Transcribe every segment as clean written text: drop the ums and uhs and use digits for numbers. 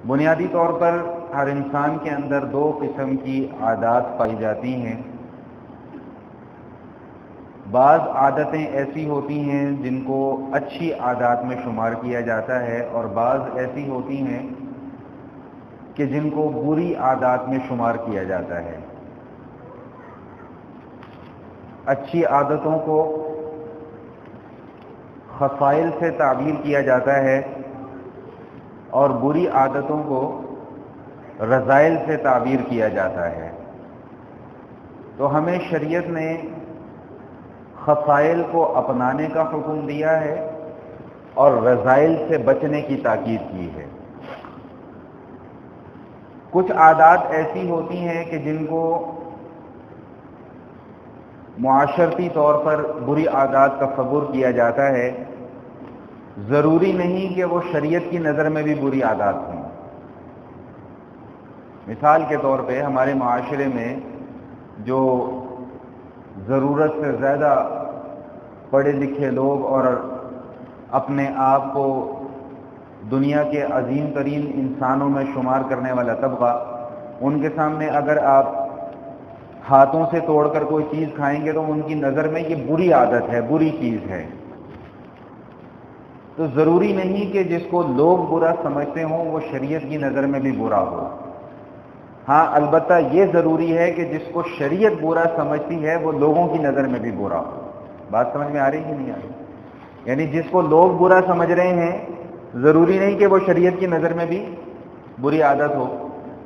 بنیادی طور پر ہر انسان کے اندر دو قسم کی عادات پائی جاتی ہیں۔ بعض عادتیں ایسی ہوتی ہیں جن کو اچھی عادات میں شمار کیا جاتا ہے، اور بعض ایسی ہوتی ہیں کہ جن کو بری عادات میں شمار کیا جاتا ہے۔ اچھی عادتوں کو خصائل سے تعبیر کیا جاتا ہے اور بری عادتوں کو رذائل سے تعبیر کیا جاتا ہے۔ تو ہمیں شریعت نے خصائل کو اپنانے کا حکم دیا ہے اور رذائل سے بچنے کی تاکید کی ہے۔ کچھ عادات ایسی ہوتی ہیں کہ جن کو معاشرتی طور پر بری عادات تصور کیا جاتا ہے، ضروری نہیں کہ وہ شریعت کی نظر میں بھی بری عادات ہوں۔ مثال کے طور پہ ہمارے معاشرے میں جو ضرورت سے زیادہ پڑھے لکھے لوگ اور اپنے آپ کو دنیا کے عظیم ترین انسانوں میں شمار کرنے والا طبقہ، ان کے سامنے اگر آپ ہاتھوں سے توڑ کر کوئی چیز کھائیں گے تو ان کی نظر میں یہ بری عادت ہے، بری چیز ہے۔ تو ضروری نہیں کہ جس کو لوگ برا سمجھتے ہوں وہ شریعت کی نظر میں بھی برا ہو۔ ہاں، البتہ یہ ضروری ہے کہ جس کو شریعت برا سمجھتی ہے وہ لوگوں کی نظر میں بھی برا ہو۔ بات سمجھ میں آ رہی ہے کہ نہیں آ رہی؟ یعنی جس کو لوگ برا سمجھ رہے ہیں ضروری نہیں کہ وہ شریعت کی نظر میں بھی بری عادت ہو،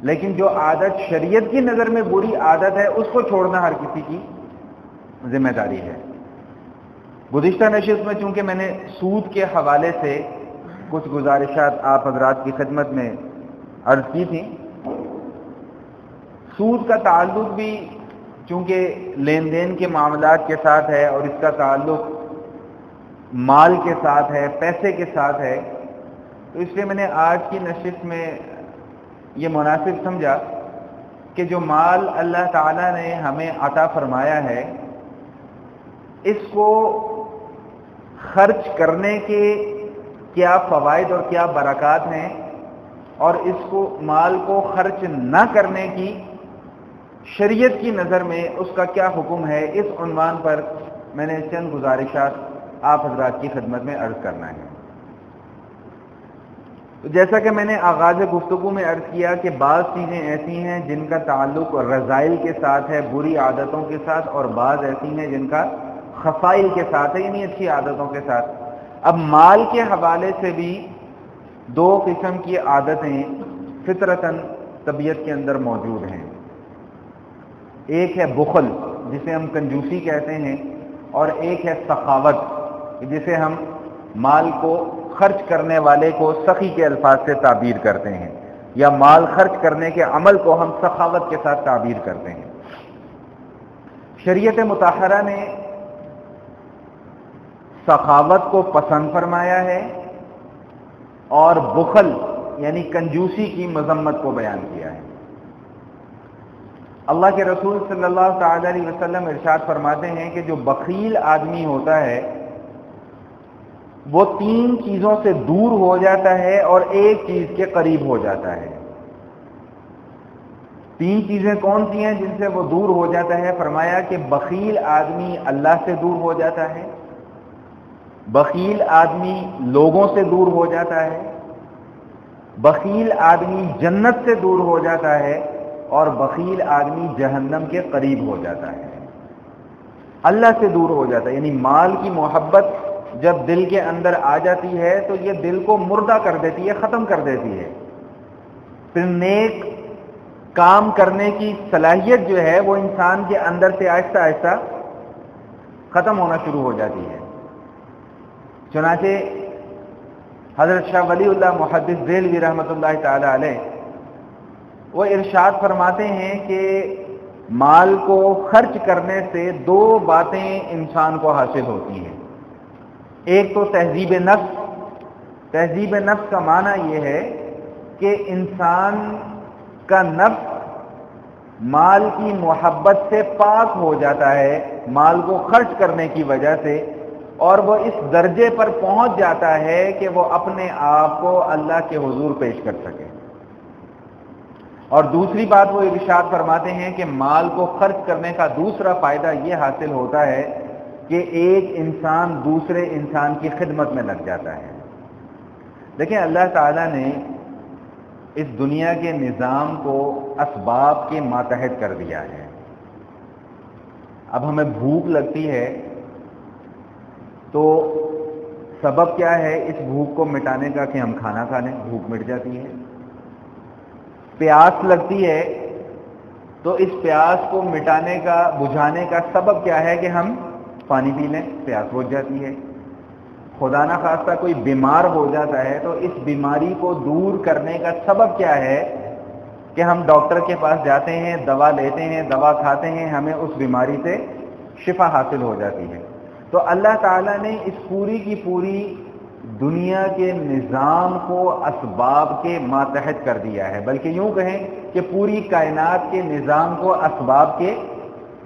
لیکن جو عادت شریعت کی نظر میں بری عادت ہے اس کو چھوڑنا ہر کسی کی ذمہ داری ہے۔ گزشتہ نشست میں چونکہ میں نے سود کے حوالے سے کچھ گزارشات آپ حضرات کی خدمت میں عرض کی تھی۔ سود کا تعلق بھی چونکہ لین دین کے معاملات کے ساتھ ہے اور اس کا تعلق مال کے ساتھ ہے، پیسے کے ساتھ ہے، تو اس لیے میں نے آج کی نشست میں یہ مناسب سمجھا کہ جو مال اللہ تعالیٰ نے ہمیں عطا فرمایا ہے اس کو خرچ کرنے کے کیا فوائد اور کیا برکات ہیں، اور اس کو مال کو خرچ نہ کرنے کی شریعت کی نظر میں اس کا کیا حکم ہے، اس عنوان پر میں نے چند گزارشات آپ حضرات کی خدمت میں عرض کرنا ہے۔ تو جیسا کہ میں نے آغاز گفتگو میں عرض کیا کہ بعض چیزیں ایسی ہیں جن کا تعلق رذائل کے ساتھ ہے، بری عادتوں کے ساتھ، اور بعض ایسی ہیں جن کا خصائل کے ساتھ ہے، یعنی اچھی عادتوں کے ساتھ۔ اب مال کے حوالے سے بھی دو قسم کی عادتیں فطرتاً طبیعت کے اندر موجود ہیں۔ ایک ہے بخل جسے ہم کنجوسی کہتے ہیں، اور ایک ہے سخاوت جسے ہم مال کو خرچ کرنے والے کو سخی کے الفاظ سے تعبیر کرتے ہیں، یا مال خرچ کرنے کے عمل کو ہم سخاوت کے ساتھ تعبیر کرتے ہیں۔ شریعت مطہرہ نے سخاوت کو پسند فرمایا ہے اور بخل یعنی کنجوسی کی مذمت کو بیان کیا ہے۔ اللہ کے رسول صلی اللہ تعالی علیہ وسلم ارشاد فرماتے ہیں کہ جو بخیل آدمی ہوتا ہے وہ تین چیزوں سے دور ہو جاتا ہے اور ایک چیز کے قریب ہو جاتا ہے۔ تین چیزیں کون سی ہیں جن سے وہ دور ہو جاتا ہے؟ فرمایا کہ بخیل آدمی اللہ سے دور ہو جاتا ہے، بخیل آدمی لوگوں سے دور ہو جاتا ہے، بخیل آدمی جنت سے دور ہو جاتا ہے، اور بخیل آدمی جہنم کے قریب ہو جاتا ہے، اللہ سے دور ہو جاتا ہے۔ یعنی مال کی محبت جب دل کے اندر آ جاتی ہے تو یہ دل کو مردہ کر دیتی ہے، ختم کر دیتی ہے، پھر نیک کام کرنے کی صلاحیت جو ہے وہ انسان کے اندر سے آہستہ آہستہ ختم ہونا شروع ہو جاتی ہے۔ چنانچہ حضرت شاہ ولی اللہ محدث دہلوی رحمۃ اللہ تعالی علیہ وہ ارشاد فرماتے ہیں کہ مال کو خرچ کرنے سے دو باتیں انسان کو حاصل ہوتی ہیں۔ ایک تو تہذیب نفس۔ تہذیب نفس کا معنی یہ ہے کہ انسان کا نفس مال کی محبت سے پاک ہو جاتا ہے مال کو خرچ کرنے کی وجہ سے، اور وہ اس درجے پر پہنچ جاتا ہے کہ وہ اپنے آپ کو اللہ کے حضور پیش کر سکے۔ اور دوسری بات وہ ارشاد فرماتے ہیں کہ مال کو خرچ کرنے کا دوسرا فائدہ یہ حاصل ہوتا ہے کہ ایک انسان دوسرے انسان کی خدمت میں لگ جاتا ہے۔ دیکھیں اللہ تعالیٰ نے اس دنیا کے نظام کو اسباب کے ماتحت کر دیا ہے۔ اب ہمیں بھوک لگتی ہے تو سبب کیا ہے اس بھوک کو مٹانے کا کہ ہم کھانا کھا لیں، بھوک مٹ جاتی ہے۔ پیاس لگتی ہے تو اس پیاس کو مٹانے کا بجھانے کا سبب کیا ہے کہ ہم پانی پی لیں، پیاس بجھ جاتی ہے۔ خدا نہ خواستہ کوئی بیمار ہو جاتا ہے تو اس بیماری کو دور کرنے کا سبب کیا ہے کہ ہم ڈاکٹر کے پاس جاتے ہیں، دوا لیتے ہیں، دوا کھاتے ہیں، ہمیں اس بیماری سے شفا حاصل ہو جاتی ہے۔ تو اللہ تعالیٰ نے اس پوری کی پوری دنیا کے نظام کو اسباب کے ماتحت کر دیا ہے، بلکہ یوں کہیں کہ پوری کائنات کے نظام کو اسباب کے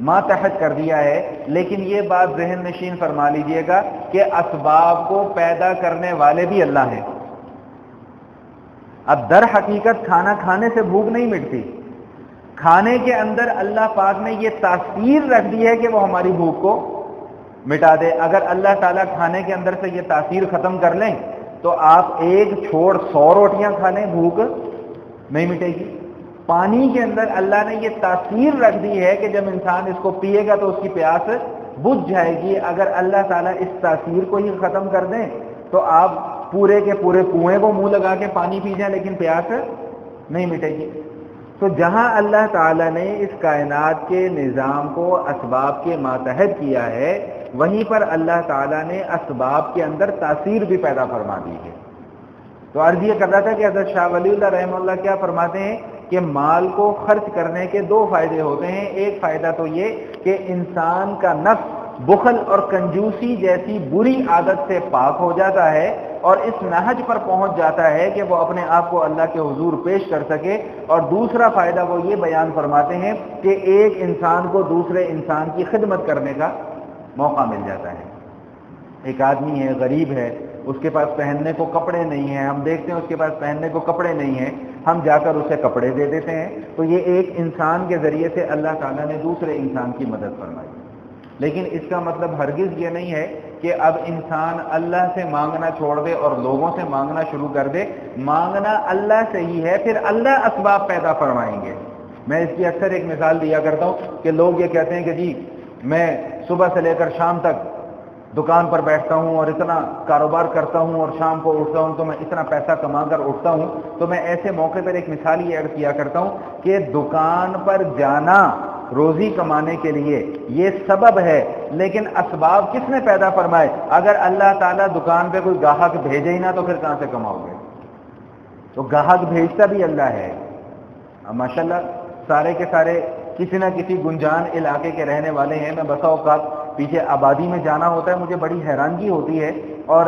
ماتحت کر دیا ہے۔ لیکن یہ بات ذہن نشین فرما لیجئے گا کہ اسباب کو پیدا کرنے والے بھی اللہ ہیں۔ اب در حقیقت کھانا کھانے سے بھوک نہیں مٹتی، کھانے کے اندر اللہ پاک نے یہ تاثیر رکھ دی ہے کہ وہ ہماری بھوک کو مٹا دے۔ اگر اللہ تعالیٰ کھانے کے اندر سے یہ تاثیر ختم کر لیں تو آپ ایک چھوڑ 100 روٹیاں کھا لیں، بھوک نہیں مٹے گی۔ پانی کے اندر اللہ نے یہ تاثیر رکھ دی ہے کہ جب انسان اس کو پیے گا تو اس کی پیاس بجھ جائے گی۔ اگر اللہ تعالیٰ اس تاثیر کو ہی ختم کر دیں تو آپ پورے کے پورے کنویں کو منہ لگا کے پانی پی جائیں لیکن پیاس نہیں مٹے گی۔ تو جہاں اللہ تعالیٰ نے اس کائنات کے نظام کو اسباب کے ماتحت کیا ہے، وہیں پر اللہ تعالیٰ نے اسباب کے اندر تاثیر بھی پیدا فرما دی ہے۔ تو عرض یہ کر رہا تھا کہ حضرت شاہ ولی اللہ رحمہ اللہ کیا فرماتے ہیں کہ مال کو خرچ کرنے کے 2 فائدے ہوتے ہیں۔ ایک فائدہ تو یہ کہ انسان کا نفس بخل اور کنجوسی جیسی بری عادت سے پاک ہو جاتا ہے اور اس نہج پر پہنچ جاتا ہے کہ وہ اپنے آپ کو اللہ کے حضور پیش کر سکے۔ اور دوسرا فائدہ وہ یہ بیان فرماتے ہیں کہ ایک انسان کو دوسرے انسان کی خدمت کرنے کا موقع مل جاتا ہے۔ ایک آدمی ہے، غریب ہے، اس کے پاس پہننے کو کپڑے نہیں ہیں، ہم دیکھتے ہیں اس کے پاس پہننے کو کپڑے نہیں ہیں، ہم جا کر اسے کپڑے دے دیتے ہیں، تو یہ ایک انسان کے ذریعے سے اللہ تعالیٰ نے دوسرے انسان کی مدد فرمائی۔ لیکن اس کا مطلب ہرگز یہ نہیں ہے کہ اب انسان اللہ سے مانگنا چھوڑ دے اور لوگوں سے مانگنا شروع کر دے۔ مانگنا اللہ سے ہی ہے، پھر اللہ اسباب پیدا فرمائیں گے۔ میں اس کی اکثر ایک مثال دیا کرتا ہوں کہ لوگ یہ کہتے ہیں کہ جی میں صبح سے لے کر شام تک دکان پر بیٹھتا ہوں اور اتنا کاروبار کرتا ہوں اور شام کو اٹھتا ہوں تو میں اتنا پیسہ کما کر اٹھتا ہوں، تو میں ایسے موقع پر ایک مثال یہ ایڈ کیا کرتا ہوں کہ دکان پر جانا روزی کمانے کے لیے یہ سبب ہے، لیکن اسباب کس نے پیدا فرمائے؟ اگر اللہ تعالیٰ دکان پہ کوئی گاہک بھیجے ہی نہ تو پھر کہاں سے کماؤ گے؟ تو گاہک بھیجتا بھی اللہ ہے۔ ماشاءاللہ سارے کے سارے کسی نہ کسی گنجان علاقے کے رہنے والے ہیں۔ میں بسا اوقات پیچھے آبادی میں جانا ہوتا ہے، مجھے بڑی حیرانگی ہوتی ہے اور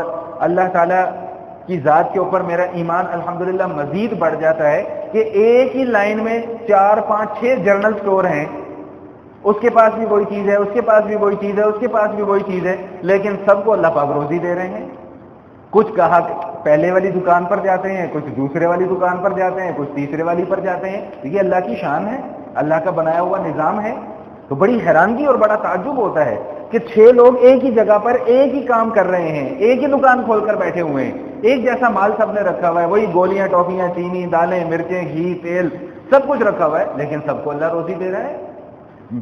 اللہ تعالیٰ کی ذات کے اوپر میرا ایمان الحمدللہ مزید بڑھ جاتا ہے کہ ایک ہی لائن میں 4 5 6 جنرل سٹور ہیں، اس کے پاس بھی وہی چیز ہے، اس کے پاس بھی وہی چیز ہے، اس کے پاس بھی وہی چیز ہے، لیکن سب کو اللہ پاک روزی دے رہے ہیں۔ کچھ گاہک پہلے والی دکان پر جاتے ہیں، کچھ دوسرے والی دکان پر جاتے ہیں، کچھ تیسرے والی پر جاتے ہیں۔ یہ اللہ کی شان ہے، اللہ کا بنایا ہوا نظام ہے۔ تو بڑی حیرانگی اور بڑا تعجب ہوتا ہے کہ 6 لوگ ایک ہی جگہ پر ایک ہی کام کر رہے ہیں، ایک ہی دکان کھول کر بیٹھے ہوئے ہیں، ایک جیسا مال سب نے رکھا ہوا ہے، وہی گولیاں، ٹافیاں، چینی، دالیں، مرچیں، گھی، تیل، سب کچھ رکھا ہوا ہے، لیکن سب کو اللہ روزی دے رہا ہے۔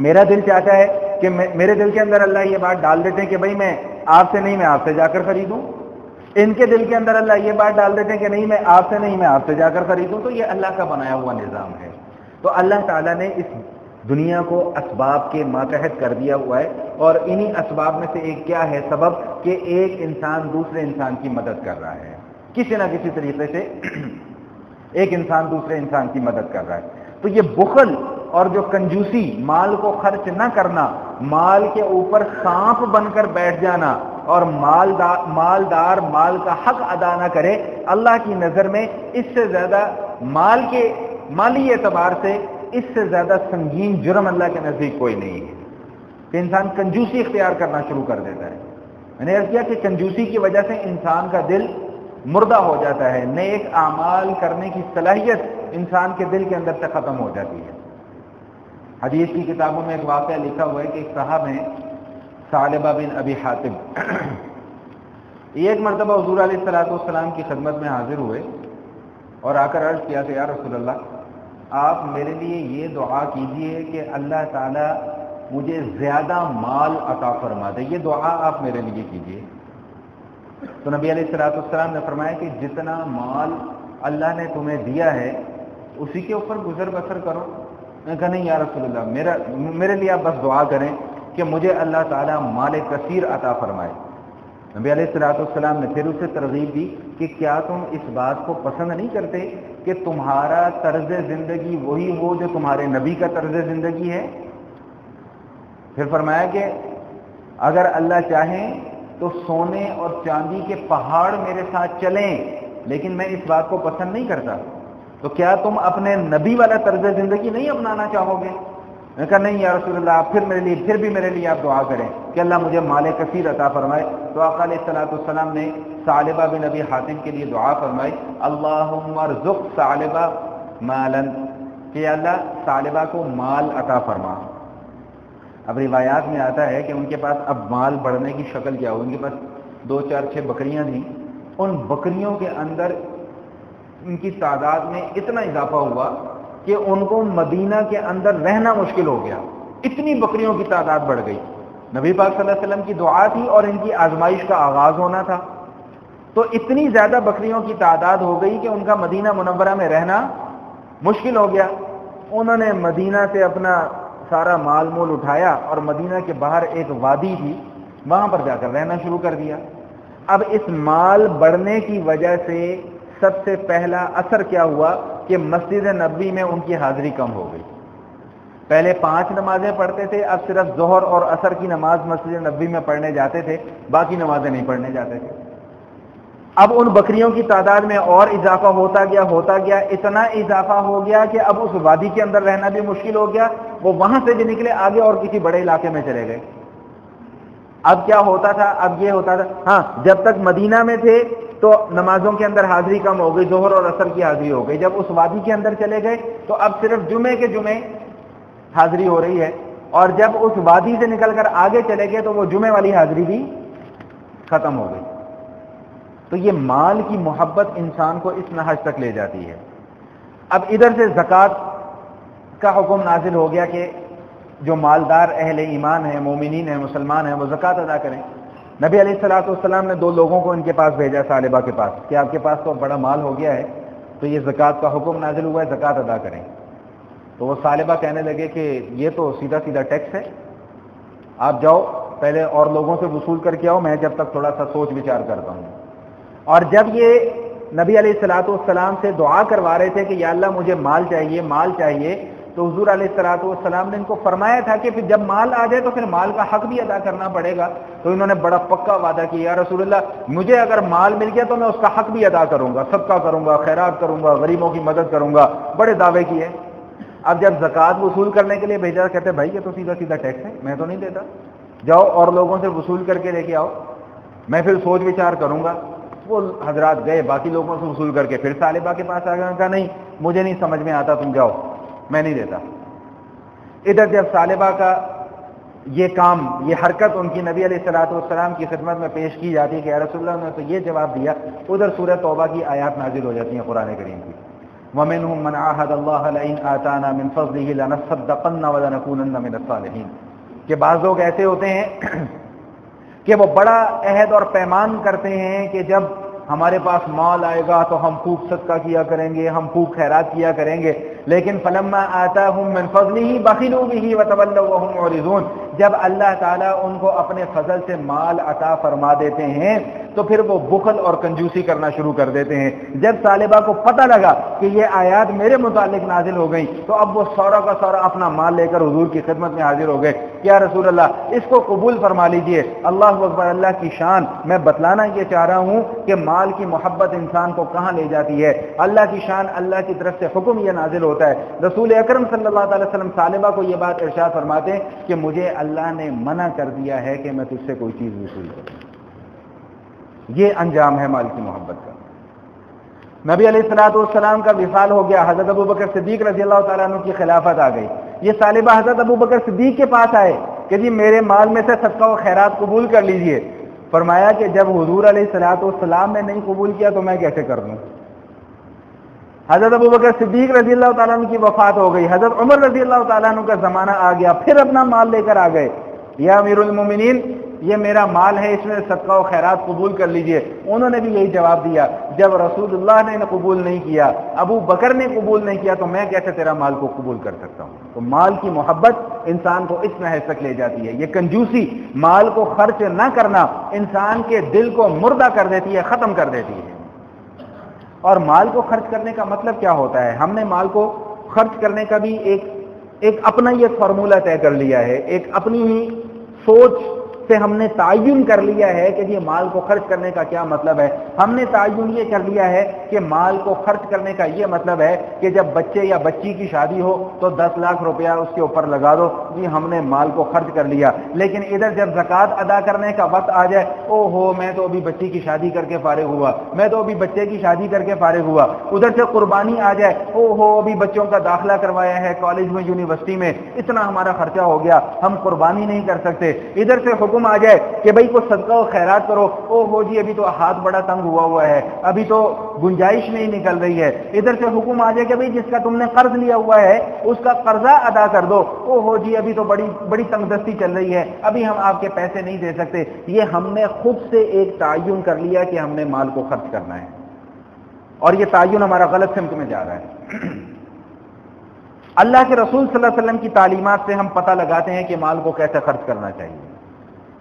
میرا دل چاہتا ہے کہ میرے دل کے اندر اللہ یہ بات ڈال دیتے ہیں کہ بھائی میں آپ سے نہیں، میں آپ سے جا کر خریدوں۔ ان کے دل کے اندر اللہ یہ بات ڈال دیتے ہیں کہ نہیں میں آپ سے نہیں، میں آپ سے جا کر خریدوں۔ تو یہ اللہ کا بنایا ہوا نظام ہے۔ تو اللہ تعالیٰ نے اس دنیا کو اسباب کے ماتحت کر دیا ہوا ہے، اور انہی اسباب میں سے ایک کیا ہے سبب کہ ایک انسان دوسرے انسان کی مدد کر رہا ہے، کسی نہ کسی طریقے سے ایک انسان دوسرے انسان کی مدد کر رہا ہے۔ تو یہ بخل اور جو کنجوسی، مال کو خرچ نہ کرنا، مال کے اوپر سانپ بن کر بیٹھ جانا اور مالدار مال کا حق ادا نہ کرے، اللہ کی نظر میں اس سے زیادہ مالی اعتبار سے اس سے زیادہ سنگین جرم اللہ کے نزدیک کوئی نہیں ہے کہ انسان کنجوسی اختیار کرنا شروع کر دیتا ہے۔ میں نے عرض کیا کہ کنجوسی کی وجہ سے انسان کا دل مردہ ہو جاتا ہے، نیک اعمال کرنے کی صلاحیت انسان کے دل کے اندر سے ختم ہو جاتی ہے۔ حدیث کی کتابوں میں ایک واقعہ لکھا ہوا ہے کہ ایک صاحب ہیں ثعلبہ بن ابی حاتم، ایک مرتبہ حضور علیہ السلام کی خدمت میں حاضر ہوئے اور آ کر عرض کیا کہ یا رسول اللہ، آپ میرے لیے یہ دعا کیجئے کہ اللہ تعالیٰ مجھے زیادہ مال عطا فرما دے، یہ دعا آپ میرے لیے کیجئے۔ تو نبی علیہ السلام نے فرمایا کہ جتنا مال اللہ نے تمہیں دیا ہے اسی کے اوپر گزر بسر کرو۔ میں نے کہا نہیں یا رسول اللہ، میرے لیے آپ بس دعا کریں کہ مجھے اللہ تعالیٰ مال کثیر عطا فرمائے۔ نبی علیہ السلام نے پھر اسے ترغیب دی کہ کیا تم اس بات کو پسند نہیں کرتے کہ تمہارا طرز زندگی وہی ہو جو تمہارے نبی کا طرز زندگی ہے؟ پھر فرمایا کہ اگر اللہ چاہیں تو سونے اور چاندی کے پہاڑ میرے ساتھ چلیں، لیکن میں اس بات کو پسند نہیں کرتا، تو کیا تم اپنے نبی والا طرز زندگی نہیں اپنانا چاہو گے؟ میں نے کہا نہیں یا رسول اللہ، آپ پھر بھی میرے لیے آپ دعا کریں کہ اللہ مجھے مال کثیر عطا فرمائے۔ تو آقا علیہ السلام نے ثعلبہ بن ابی حاتم کے لیے دعا فرمائی، اللہم ارزق ثعلبہ مالا، کہ اللہ ثعلبہ کو مال عطا فرما۔ اب روایات میں آتا ہے کہ ان کے پاس اب مال بڑھنے کی شکل کیا ہو، ان کے پاس 2 4 6 بکریاں تھیں، ان بکریوں کے اندر ان کی تعداد میں اتنا اضافہ ہوا کہ ان کو مدینہ کے اندر رہنا مشکل ہو گیا، اتنی بکریوں کی تعداد بڑھ گئی۔ نبی پاک صلی اللہ علیہ وسلم کی دعا تھی اور ان کی آزمائش کا آغاز ہونا تھا، تو اتنی زیادہ بکریوں کی تعداد ہو گئی کہ ان کا مدینہ منورہ میں رہنا مشکل ہو گیا۔ انہوں نے مدینہ سے اپنا سارا مال مول اٹھایا اور مدینہ کے باہر ایک وادی تھی، وہاں پر جا کر رہنا شروع کر دیا۔ اب اس مال بڑھنے کی وجہ سے سب سے پہلا اثر کیا ہوا کہ مسجد نبوی میں ان کی حاضری کم ہو گئی۔ پہلے 5 نمازیں پڑھتے تھے، اب صرف ظہر اور عصر کی نماز مسجد نبوی میں پڑھنے جاتے تھے، باقی نمازیں نہیں پڑھنے جاتے تھے۔ اب ان بکریوں کی تعداد میں اور اضافہ ہوتا گیا، اتنا اضافہ ہو گیا کہ اب اس وادی کے اندر رہنا بھی مشکل ہو گیا، وہ وہاں سے بھی نکلے آگے اور کسی بڑے علاقے میں چلے گئے۔ اب کیا ہوتا تھا؟ اب یہ ہوتا تھا، ہاں جب تک مدینہ میں تھے تو نمازوں کے اندر حاضری کم ہو گئی، ظہر اور عصر کی حاضری ہو گئی۔ جب اس وادی کے اندر چلے گئے تو اب صرف جمعے کے جمعے حاضری ہو رہی ہے، اور جب اس وادی سے نکل کر آگے چلے گئے تو وہ جمعے والی حاضری بھی ختم ہو گئی۔ تو یہ مال کی محبت انسان کو اس نہج تک لے جاتی ہے۔ اب ادھر سے زکوٰۃ کا حکم نازل ہو گیا کہ جو مالدار اہل ایمان ہیں، مومنین ہیں، مسلمان ہیں، وہ زکوٰۃ ادا کریں۔ نبی علیہ السلام نے 2 لوگوں کو ان کے پاس بھیجا، ثعلبہ کے پاس، کہ آپ کے پاس تو بڑا مال ہو گیا ہے، تو یہ زکوٰۃ کا حکم نازل ہوا ہے، زکوٰۃ ادا کریں۔ تو وہ ثعلبہ کہنے لگے کہ یہ تو سیدھا ٹیکس ہے، آپ جاؤ پہلے اور لوگوں سے وصول کر کے آؤ، میں جب تک تھوڑا سا سوچ وچار کرتا ہوں۔ اور جب یہ نبی علیہ السلام سے دعا کروا رہے تھے کہ یا اللہ مجھے مال چاہیے، تو حضور علیہ السلام نے ان کو فرمایا تھا کہ پھر جب مال آ جائے تو پھر مال کا حق بھی ادا کرنا پڑے گا۔ تو انہوں نے بڑا پکا وعدہ کیا، یا رسول اللہ مجھے اگر مال مل گیا تو میں اس کا حق بھی ادا کروں گا، صدقہ کروں گا، خیرات کروں گا، غریبوں کی مدد کروں گا، بڑے دعوے کیے۔ اب جب زکوٰۃ وصول کرنے کے لیے بھیجا، کہتے بھائی یہ تو سیدھا ٹیکس ہے، میں تو نہیں دیتا، جاؤ اور لوگوں سے وصول کر کے لے کے آؤ، میں پھر سوچ وچار کروں گا۔ وہ حضرات گئے، باقی لوگوں سے وصول کر کے پھر ثعلبہ کے پاس آ گئے، کہا نہیں مجھے نہیں سمجھ میں آتا، تم جاؤ، میں نہیں دیتا۔ ادھر جب ثعلبہ کا یہ کام، یہ حرکت ان کی نبی علیہ السلام کی خدمت میں پیش کی جاتی ہے کہ یا رسول اللہ نے تو یہ جواب دیا، ادھر سورہ توبہ کی آیات نازل ہو جاتی ہیں قرآن کریم کی، وَمِنْهُمْ مَنْ عَاهَدَ اللَّهَ لَئِنْ آتَانَا مِنْ فَضْلِهِ لَنَصَّدَّقَنَّ وَلَنَكُونَنَّ مِنَ الصَّالِحِينَ، کہ بعض لوگ ایسے ہوتے ہیں کہ وہ بڑا عہد اور پیمان کرتے ہیں کہ جب ہمارے پاس مال آئے گا تو ہم خوب صدقہ کیا کریں گے، ہم خوب خیرات کیا کریں گے، لیکن فلما آتاہم من فضلہ بخلوا بہ وتولوا وہم معرضون، جب اللہ تعالیٰ ان کو اپنے فضل سے مال عطا فرما دیتے ہیں تو پھر وہ بخل اور کنجوسی کرنا شروع کر دیتے ہیں۔ جب ثعلبہ کو پتہ لگا کہ یہ آیات میرے متعلق نازل ہو گئیں تو اب وہ سورا کا سورا اپنا مال لے کر حضور کی خدمت میں حاضر ہو گئے، یا رسول اللہ اس کو قبول فرما لیجئے۔ اللہ اکبر، اللہ کی شان، میں بتلانا یہ چاہ رہا ہوں کہ مال کی محبت انسان کو کہاں لے جاتی ہے۔ اللہ کی شان، اللہ کی طرف سے حکم یہ نازل ہوتا ہے۔ رسول اکرم صلی اللہ علیہ وسلم ثعلبہ کو یہ بات ارشاد فرماتے ہیں کہ مجھے اللہ نے منع کر دیا ہے کہ میں تجھ سے کوئی چیز وصول کروں۔ یہ انجام ہے مال کی محبت کا۔ نبی علیہ الصلوۃ والسلام کا وصال ہو گیا، حضرت ابوبکر صدیق رضی اللہ تعالیٰ عنہ کی خلافت آ گئی. یہ سالبہ حضرت ابوبکر صدیق کے پاس آئے کہ جی میرے مال میں سے صدقہ و خیرات قبول کر لیجئے. فرمایا کہ جب حضور علیہ الصلوۃ والسلام نے نہیں قبول کیا تو میں کیسے کر دوں. حضرت ابوبکر صدیق رضی اللہ تعالیٰ عنہ کی وفات ہو گئی، حضرت عمر رضی اللہ تعالیٰ عنہ کا زمانہ آ گیا، پھر اپنا مال لے کر آ گئے. یا امیر المومنین یہ میرا مال ہے، اس میں صدقہ و خیرات قبول کر لیجئے. انہوں نے بھی یہی جواب دیا، جب رسول اللہ نے قبول نہیں کیا، ابو بکر نے قبول نہیں کیا، تو میں کیسے تیرا مال کو قبول کر سکتا ہوں. تو مال کی محبت انسان کو اس محض تک لے جاتی ہے. یہ کنجوسی، مال کو خرچ نہ کرنا انسان کے دل کو مردہ کر دیتی ہے، ختم کر دیتی ہے. اور مال کو خرچ کرنے کا مطلب کیا ہوتا ہے؟ ہم نے مال کو خرچ کرنے کا بھی ایک اپنا ہی ایک فارمولہ طے کر لیا ہے، ایک اپنی ہی سوچ سے ہم نے تعین کر لیا ہے کہ یہ مال کو خرچ کرنے کا کیا مطلب ہے. ہم نے تعین یہ کر لیا ہے کہ مال کو خرچ کرنے کا یہ مطلب ہے کہ جب بچے یا بچی کی شادی ہو تو 10 لاکھ روپیہ اس کے اوپر لگا دو، جی ہم نے مال کو خرچ کر لیا. لیکن ادھر جب زکوٰۃ ادا کرنے کا وقت آ جائے، او ہو میں تو ابھی بچی کی شادی کر کے فارغ ہوا، میں تو ابھی بچے کی شادی کر کے فارغ ہوا. ادھر سے قربانی آ جائے، او ہو ابھی بچوں کا داخلہ کروایا ہے کالج میں، یونیورسٹی میں، اتنا ہمارا خرچہ ہو گیا، ہم قربانی نہیں کر سکتے. ادھر سے حکم آ جائے کہ بھئی کو صدقہ و خیرات کرو، او ہو جی ابھی تو ہاتھ بڑا تنگ ہوا ہے، ابھی تو گنجائش نہیں نکل رہی ہے. ادھر سے حکم آ جائے کہ بھئی جس کا تم نے قرض لیا ہوا ہے اس کا قرضہ ادا کر دو، او ہو جی ابھی تو بڑی تنگ دستی چل رہی ہے، ابھی ہم آپ کے پیسے نہیں دے سکتے. یہ ہم نے خود سے ایک تعین کر لیا کہ ہم نے مال کو خرچ کرنا ہے، اور یہ تعین ہمارا غلط سمت میں جا رہا ہے. اللہ کے رسول صلی اللہ علیہ وسلم کی تعلیمات سے ہم پتہ لگاتے ہیں کہ مال کو کیسے خرچ کرنا چاہیے.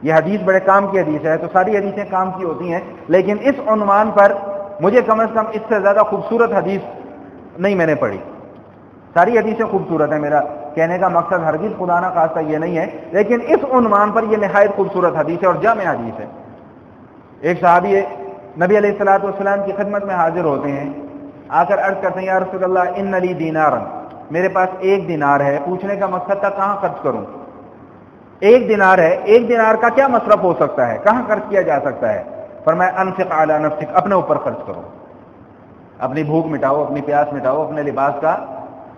یہ حدیث بڑے کام کی حدیث ہے، تو ساری حدیثیں کام کی ہوتی ہیں، لیکن اس عنوان پر مجھے کم از کم اس سے زیادہ خوبصورت حدیث نہیں میں نے پڑھی. ساری حدیثیں خوبصورت ہیں، میرا کہنے کا مقصد ہرگز خدا نہ خواستہ یہ نہیں ہے، لیکن اس عنوان پر یہ نہایت خوبصورت حدیث ہے اور جامع حدیث ہے. ایک صحابی نبی علیہ الصلوۃ والسلام کی خدمت میں حاضر ہوتے ہیں، آ کر عرض کرتے ہیں یا رسول اللہ ان لی دینارا، میرے پاس 1 دینار ہے. پوچھنے کا مقصد تھا کہاں خرچ کروں. 1 دینار ہے، 1 دینار کا کیا مصرف ہو سکتا ہے، کہاں خرچ کیا جا سکتا ہے. فرمایا انفق علی نفسک، اپنے اوپر خرچ کرو، اپنی بھوک مٹاؤ، اپنی پیاس مٹاؤ، اپنے لباس کا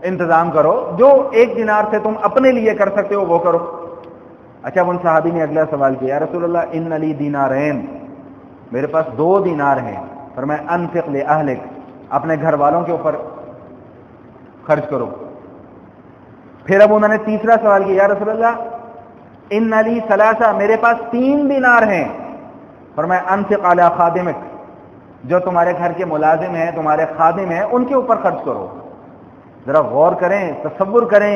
انتظام کرو، جو 1 دینار سے تم اپنے لیے کر سکتے ہو وہ کرو. اچھا ان صحابی نے اگلا سوال کیا یا رسول اللہ ان لی دینارین، میرے پاس 2 دینار ہیں. فرمایا انفق لاہلک، اپنے گھر والوں کے اوپر خرچ کرو. پھر اب انہوں نے تیسرا سوال کیا یا رسول اللہ ان لی ثلاثہ، میرے پاس 3 دینار ہیں. فرمایا انفق علی خادمک، جو تمہارے گھر کے ملازم ہیں، تمہارے خادم ہیں، ان کے اوپر خرچ کرو. ذرا غور کریں، تصور کریں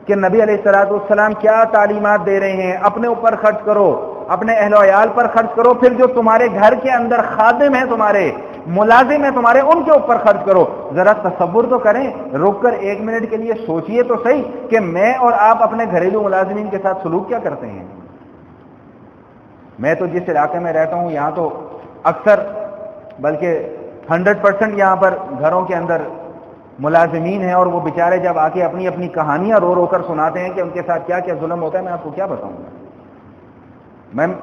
کہ نبی علیہ الصلوۃ والسلام کیا تعلیمات دے رہے ہیں. اپنے اوپر خرچ کرو، اپنے اہل و عیال پر خرچ کرو، پھر جو تمہارے گھر کے اندر خادم ہیں، تمہارے ملازم ہیں تمہارے، ان کے اوپر خرچ کرو. ذرا تصور تو کریں، رک کر 1 منٹ کے لیے سوچئے تو صحیح کہ میں اور آپ اپنے گھریلو ملازمین کے ساتھ سلوک کیا کرتے ہیں. میں تو جس علاقے میں رہتا ہوں یہاں تو اکثر بلکہ 100% یہاں پر گھروں کے اندر ملازمین ہیں، اور وہ بیچارے جب آ کے اپنی اپنی کہانیاں رو رو کر سناتے ہیں کہ ان کے ساتھ کیا کیا ظلم ہوتا ہے، میں آپ کو کیا بتاؤں گا.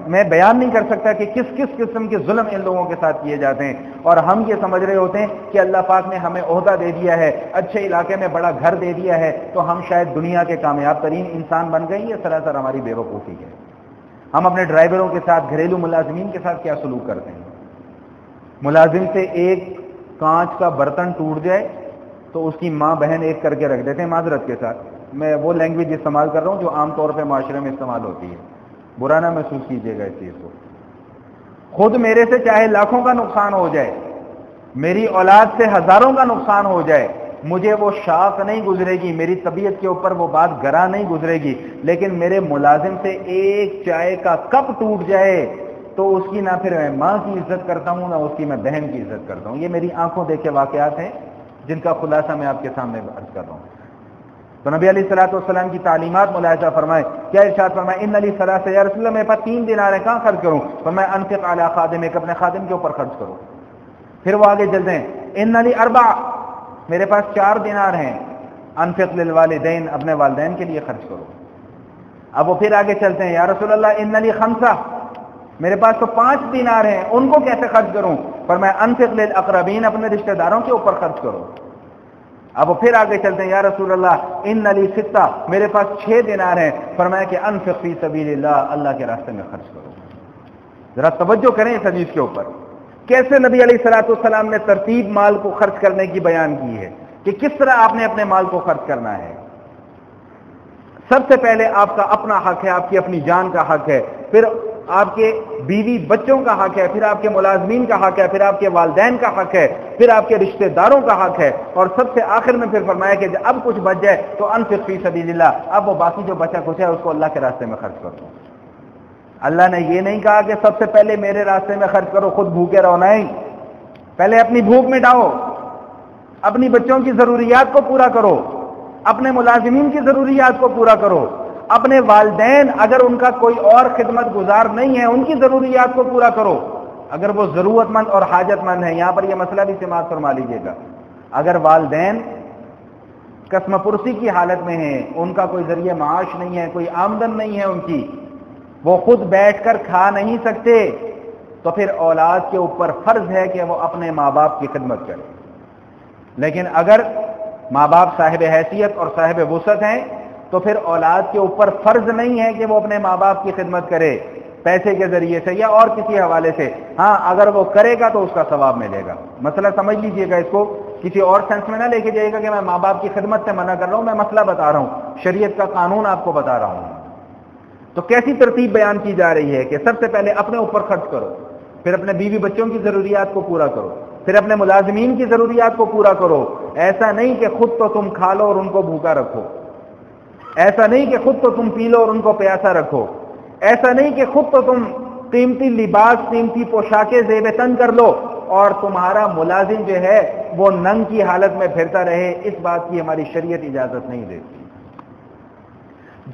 میں بیان نہیں کر سکتا کہ کس کس قسم کے ظلم ان لوگوں کے ساتھ کیے جاتے ہیں. اور ہم یہ سمجھ رہے ہوتے ہیں کہ اللہ پاک نے ہمیں عہدہ دے دیا ہے، اچھے علاقے میں بڑا گھر دے دیا ہے، تو ہم شاید دنیا کے کامیاب ترین انسان بن گئے. یہ سراسر ہماری بے وقوفی ہے. ہم اپنے ڈرائیوروں کے ساتھ، گھریلو ملازمین کے ساتھ کیا سلوک کرتے ہیں. ملازم سے ایک کانچ کا برتن ٹوٹ جائے تو اس کی ماں بہن ایک کر کے رکھ دیتے ہیں. معذرت کے ساتھ میں وہ لینگویج استعمال کر رہا ہوں جو عام طور پہ معاشرے میں استعمال ہوتی ہے، برا نہ محسوس کیجیے گا اس چیز کو. خود میرے سے چاہے لاکھوں کا نقصان ہو جائے، میری اولاد سے ہزاروں کا نقصان ہو جائے، مجھے وہ شاخ نہیں گزرے گی، میری طبیعت کے اوپر وہ بات گراں نہیں گزرے گی. لیکن میرے ملازم سے ایک چائے کا کپ ٹوٹ جائے تو اس کی نہ پھر میں ماں کی عزت کرتا ہوں، نہ اس کی میں بہن کی عزت کرتا ہوں. یہ میری آنکھوں دیکھے واقعات ہیں جن کا خلاصہ میں آپ کے سامنے عرض کر رہا ہوں. تو نبی علیہ الصلوۃ والسلام کی تعلیمات ملاحظہ فرمائے. کیا ارشاد فرمائے ان لی ثلاثہ، یا رسول اللہ میرے پاس 3 دینار ہیں، کہاں خرچ کروں. فرمایا انفق علی خادمک، اپنے خادم کے اوپر خرچ کرو. پھر وہ آگے چلتے ہیں ان لی 4، میرے پاس 4 دینار ہیں. انفق للوالدین، اپنے والدین کے لیے خرچ کرو. اب وہ پھر آگے چلتے ہیں یا رسول اللہ ان لی 5، میرے پاس تو 5 دینار ہیں، ان کو کیسے خرچ کروں. فرمایا انفق للاقربین، اپنے رشتہ داروں کے اوپر خرچ کرو۔ اب وہ پھر آگے چلتے ہیں، یا رسول اللہ ان لی ستہ، میرے پاس 6 دینار ہیں، فرمایا کہ انفق فی سبیل اللہ، اللہ کے راستے میں خرچ کرو۔ ذرا توجہ کریں اس حدیث کے اوپر، کیسے نبی علیہ الصلوۃ والسلام نے ترتیب مال کو خرچ کرنے کی بیان کی ہے کہ کس طرح آپ نے اپنے مال کو خرچ کرنا ہے۔ سب سے پہلے آپ کا اپنا حق ہے، آپ کی اپنی جان کا حق ہے، پھر آپ کے بیوی بچوں کا حق ہے، پھر آپ کے ملازمین کا حق ہے، پھر آپ کے والدین کا حق ہے، پھر آپ کے رشتہ داروں کا حق ہے، اور سب سے آخر میں پھر فرمایا کہ اب کچھ بچ جائے تو انفق فی سبیل اللہ، اب وہ باقی جو بچا کچھ ہے اس کو اللہ کے راستے میں خرچ کرو۔ اللہ نے یہ نہیں کہا کہ سب سے پہلے میرے راستے میں خرچ کرو، خود بھوکے رہو، نہیں، پہلے اپنی بھوک مٹاؤ، اپنی بچوں کی ضروریات کو پورا کرو، اپنے ملازمین کی ضروریات کو پورا کرو، اپنے والدین اگر ان کا کوئی اور خدمت گزار نہیں ہے ان کی ضروریات کو پورا کرو، اگر وہ ضرورت مند اور حاجت مند ہیں۔ یہاں پر یہ مسئلہ بھی سماعت فرما لیجیے گا، اگر والدین قسم پرسی کی حالت میں ہیں، ان کا کوئی ذریعہ معاش نہیں ہے، کوئی آمدن نہیں ہے ان کی، وہ خود بیٹھ کر کھا نہیں سکتے، تو پھر اولاد کے اوپر فرض ہے کہ وہ اپنے ماں باپ کی خدمت کرے۔ لیکن اگر ماں باپ صاحب حیثیت اور صاحب وسعت ہیں تو پھر اولاد کے اوپر فرض نہیں ہے کہ وہ اپنے ماں باپ کی خدمت کرے پیسے کے ذریعے سے یا اور کسی حوالے سے، ہاں اگر وہ کرے گا تو اس کا ثواب ملے گا۔ مسئلہ سمجھ لیجئے گا، اس کو کسی اور سینس میں نہ لے کے جائے گا کہ میں ماں باپ کی خدمت سے منع کر رہا ہوں، میں مسئلہ بتا رہا ہوں، شریعت کا قانون آپ کو بتا رہا ہوں۔ تو کیسی ترتیب بیان کی جا رہی ہے کہ سب سے پہلے اپنے اوپر خرچ کرو، پھر اپنے بیوی بچوں کی ضروریات کو پورا کرو، پھر اپنے ملازمین کی ضروریات کو پورا کرو۔ ایسا نہیں کہ خود تو تم کھا لو اور ان کو بھوکا رکھو، ایسا نہیں کہ خود تو تم پی لو اور ان کو پیاسا رکھو، ایسا نہیں کہ خود تو تم قیمتی لباس قیمتی پوشاکیں زیب تن کر لو اور تمہارا ملازم جو ہے وہ ننگ کی حالت میں پھرتا رہے۔ اس بات کی ہماری شریعت اجازت نہیں دیتی۔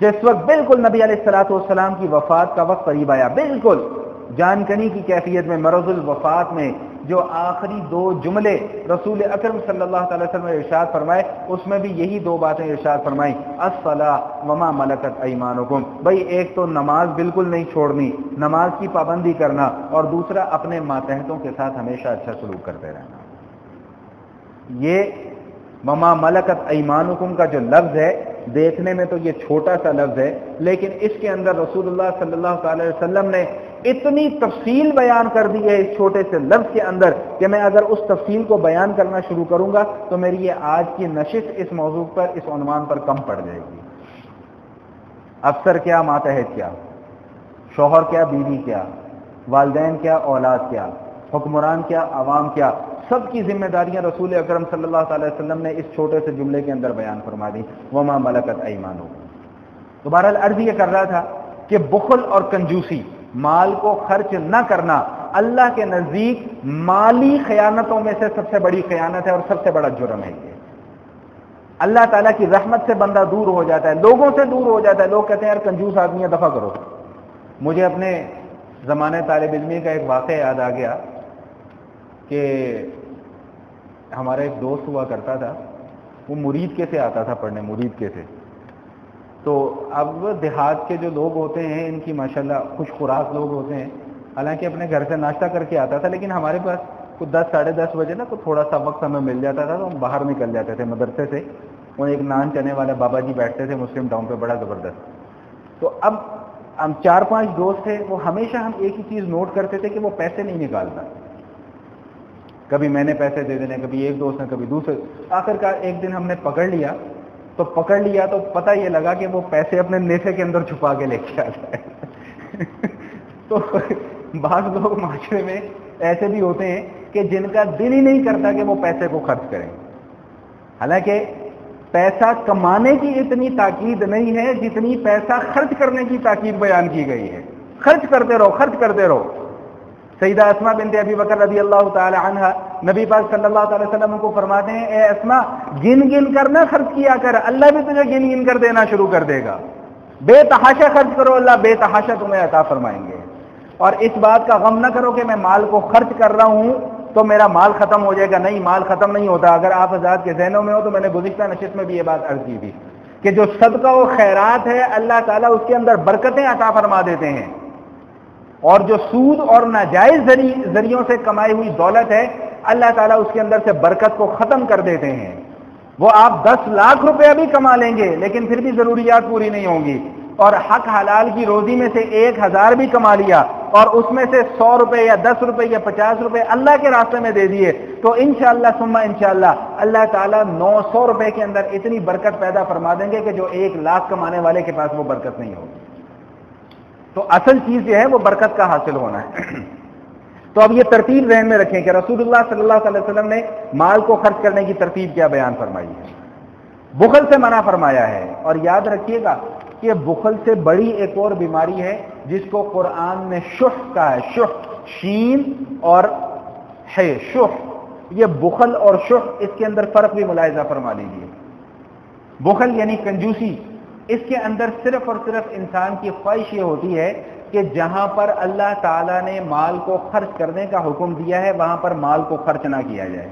جس وقت بالکل نبی علیہ الصلوۃ والسلام کی وفات کا وقت قریب آیا، بالکل جان کنی کی کیفیت میں، مرض الوفات میں، جو آخری 2 جملے رسول اکرم صلی اللہ تعالی وسلم نے ارشاد فرمائے، اس میں بھی یہی 2 باتیں ارشاد فرمائیں، الصلاۃ وما ملکت ایمانکم، بھائی ایک تو نماز بالکل نہیں چھوڑنی، نماز کی پابندی کرنا، اور دوسرا اپنے ماتحتوں کے ساتھ ہمیشہ اچھا سلوک کرتے رہنا۔ یہ وما ملکت ایمانکم کا جو لفظ ہے دیکھنے میں تو یہ چھوٹا سا لفظ ہے، لیکن اس کے اندر رسول اللہ صلی اللہ تعالی وسلم نے اتنی تفصیل بیان کر دی ہے اس چھوٹے سے لفظ کے اندر کہ میں اگر اس تفصیل کو بیان کرنا شروع کروں گا تو میری یہ آج کی نشست اس موضوع پر، اس عنوان پر کم پڑ جائے گی۔ افسر کیا، ماتحت کیا، شوہر کیا، بیوی کیا، والدین کیا، اولاد کیا، حکمران کیا، عوام کیا، سب کی ذمہ داریاں رسول اکرم صلی اللہ تعالی وسلم نے اس چھوٹے سے جملے کے اندر بیان فرما دی، وما ملکت ایمانکم۔ تو بہرحال عرض یہ کر رہا تھا کہ بخل اور کنجوسی، مال کو خرچ نہ کرنا اللہ کے نزدیک مالی خیانتوں میں سے سب سے بڑی خیانت ہے اور سب سے بڑا جرم ہے۔ یہ اللہ تعالیٰ کی رحمت سے بندہ دور ہو جاتا ہے، لوگوں سے دور ہو جاتا ہے۔ لوگ کہتے ہیں یار کنجوس آدمی ہے، دفع کرو۔ مجھے اپنے زمانے طالب علمی کا ایک واقعہ یاد آ گیا کہ ہمارا ایک دوست ہوا کرتا تھا، وہ مرید کے سے آتا تھا پڑھنے، مرید کے سے۔ تو اب دیہات کے جو لوگ ہوتے ہیں ان کی ماشاءاللہ خوش خوراک لوگ ہوتے ہیں، حالانکہ اپنے گھر سے ناشتہ کر کے آتا تھا، لیکن ہمارے پاس کچھ 10 ساڑھے 10 بجے نا کچھ تھوڑا سا وقت ہمیں مل جاتا تھا تو ہم باہر نکل جاتے تھے مدرسے سے۔ وہ ایک نان چنے والے بابا جی بیٹھتے تھے مسلم ٹاؤن پہ، بڑا زبردست۔ تو اب ہم 4-5 دوست تھے، وہ ہمیشہ ہم ایک ہی چیز نوٹ کرتے تھے کہ وہ پیسے نہیں نکالتا، کبھی میں نے پیسے دے دینے، کبھی ایک دوست نے، کبھی دوسرے۔ آخر کار ایک دن ہم نے پکڑ لیا تو پتہ یہ لگا کہ وہ پیسے اپنے نیفے کے اندر چھپا کے لے کے آتا ہے۔ تو بعض لوگ معاشرے میں ایسے بھی ہوتے ہیں کہ جن کا دل ہی نہیں کرتا کہ وہ پیسے کو خرچ کریں، حالانکہ پیسہ کمانے کی اتنی تاکید نہیں ہے جتنی پیسہ خرچ کرنے کی تاکید بیان کی گئی ہے۔ خرچ کرتے رہو، خرچ کرتے رہو۔ سیدہ اسماء بنت ابی بکر رضی اللہ تعالی عنہ، نبی پاک صلی اللہ تعالی وسلم کو فرماتے ہیں، اے اسماء گن گن کر نہ خرچ کیا کر، اللہ بھی تجھے گن گن کر دینا شروع کر دے گا۔ بے تحاشا خرچ کرو، اللہ بے تحاشا تمہیں عطا فرمائیں گے۔ اور اس بات کا غم نہ کرو کہ میں مال کو خرچ کر رہا ہوں تو میرا مال ختم ہو جائے گا، نہیں، مال ختم نہیں ہوتا۔ اگر آپ حضرات کے ذہنوں میں ہو تو میں نے گزشتہ نشست میں بھی یہ بات عرض کی تھی کہ جو صدقہ و خیرات ہے اللہ تعالیٰ اس کے اندر برکتیں عطا فرما دیتے ہیں۔ اور جو سود اور ناجائز ذریعوں سے کمائی ہوئی دولت ہے اللہ تعالیٰ اس کے اندر سے برکت کو ختم کر دیتے ہیں. وہ آپ 10 لاکھ روپے بھی کما لیں گے لیکن پھر بھی ضروریات پوری نہیں ہوں گی. اور حق حلال کی روزی میں سے 1000 بھی کما لیا اور اس میں سے 100 روپے یا 10 روپے یا 50 روپے اللہ کے راستے میں دے دیے تو انشاءاللہ ثم انشاءاللہ اللہ تعالیٰ 900 روپے کے اندر اتنی برکت پیدا فرما دیں گے کہ جو 1 لاکھ کمانے والے کے پاس وہ برکت نہیں ہوگی. تو اصل چیز یہ ہے وہ برکت کا حاصل ہونا ہے. تو اب یہ ترتیب ذہن میں رکھیں کہ رسول اللہ صلی اللہ علیہ وسلم نے مال کو خرچ کرنے کی ترتیب کیا بیان فرمائی ہے. بخل سے منع فرمایا ہے. اور یاد رکھیے گا کہ بخل سے بڑی ایک اور بیماری ہے جس کو قرآن میں شح کہا ہے. شح شین اور ہے شح. یہ بخل اور شح اس کے اندر فرق بھی ملاحظہ فرما لیجیے. بخل یعنی کنجوسی، اس کے اندر صرف اور صرف انسان کی خواہش یہ ہوتی ہے کہ جہاں پر اللہ تعالیٰ نے مال کو خرچ کرنے کا حکم دیا ہے وہاں پر مال کو خرچ نہ کیا جائے.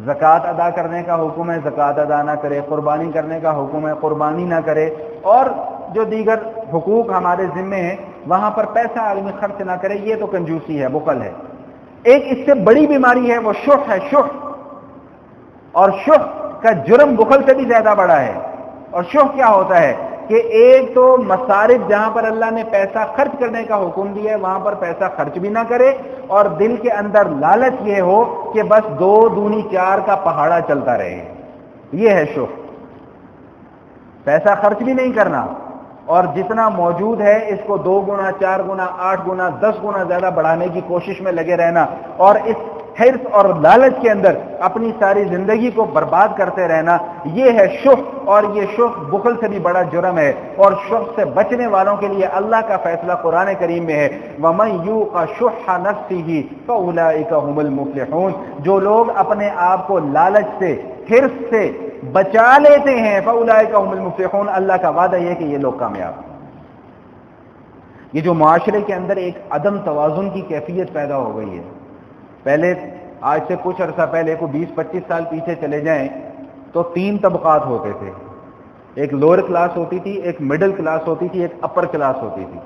زکوٰۃ ادا کرنے کا حکم ہے زکوٰۃ ادا نہ کرے، قربانی کرنے کا حکم ہے قربانی نہ کرے، اور جو دیگر حقوق ہمارے ذمے ہیں وہاں پر پیسہ آدمی خرچ نہ کرے. یہ تو کنجوسی ہے، بخل ہے. ایک اس سے بڑی بیماری ہے وہ شح ہے. شح اور شح کا جرم بخل سے بھی زیادہ بڑا ہے. اور شح کیا ہوتا ہے کہ ایک تو مصارف جہاں پر اللہ نے پیسہ خرچ کرنے کا حکم دیا ہے وہاں پر پیسہ خرچ بھی نہ کرے، اور دل کے اندر لالچ یہ ہو کہ بس 2 دونی 4 کا پہاڑا چلتا رہے. یہ ہے شح. پیسہ خرچ بھی نہیں کرنا اور جتنا موجود ہے اس کو 2 گنا 4 گنا 8 گنا 10 گنا زیادہ بڑھانے کی کوشش میں لگے رہنا، اور اس حرص اور لالچ کے اندر اپنی ساری زندگی کو برباد کرتے رہنا. یہ ہے شح. اور یہ شح بخل سے بھی بڑا جرم ہے. اور شح سے بچنے والوں کے لیے اللہ کا فیصلہ قرآن کریم میں ہے وَمَن يُوقَ شُحَّ نَفْسِهِ فَأُولَٰئِكَ هُمُ الْمُفْلِحُونَ. جو لوگ اپنے آپ کو لالچ سے حرص سے بچا لیتے ہیں فَأُولَٰئِكَ هُمُ الْمُفْلِحُونَ، اللہ کا وعدہ یہ کہ یہ لوگ کامیاب ہیں. یہ جو معاشرے کے اندر ایک عدم توازن کی کیفیت پیدا ہو گئی ہے. پہلے آج سے کچھ عرصہ پہلے کو 20-25 سال پیچھے چلے جائیں تو 3 طبقات ہوتے تھے. ایک لوور کلاس ہوتی تھی، ایک مڈل کلاس ہوتی تھی، ایک اپر کلاس ہوتی تھی.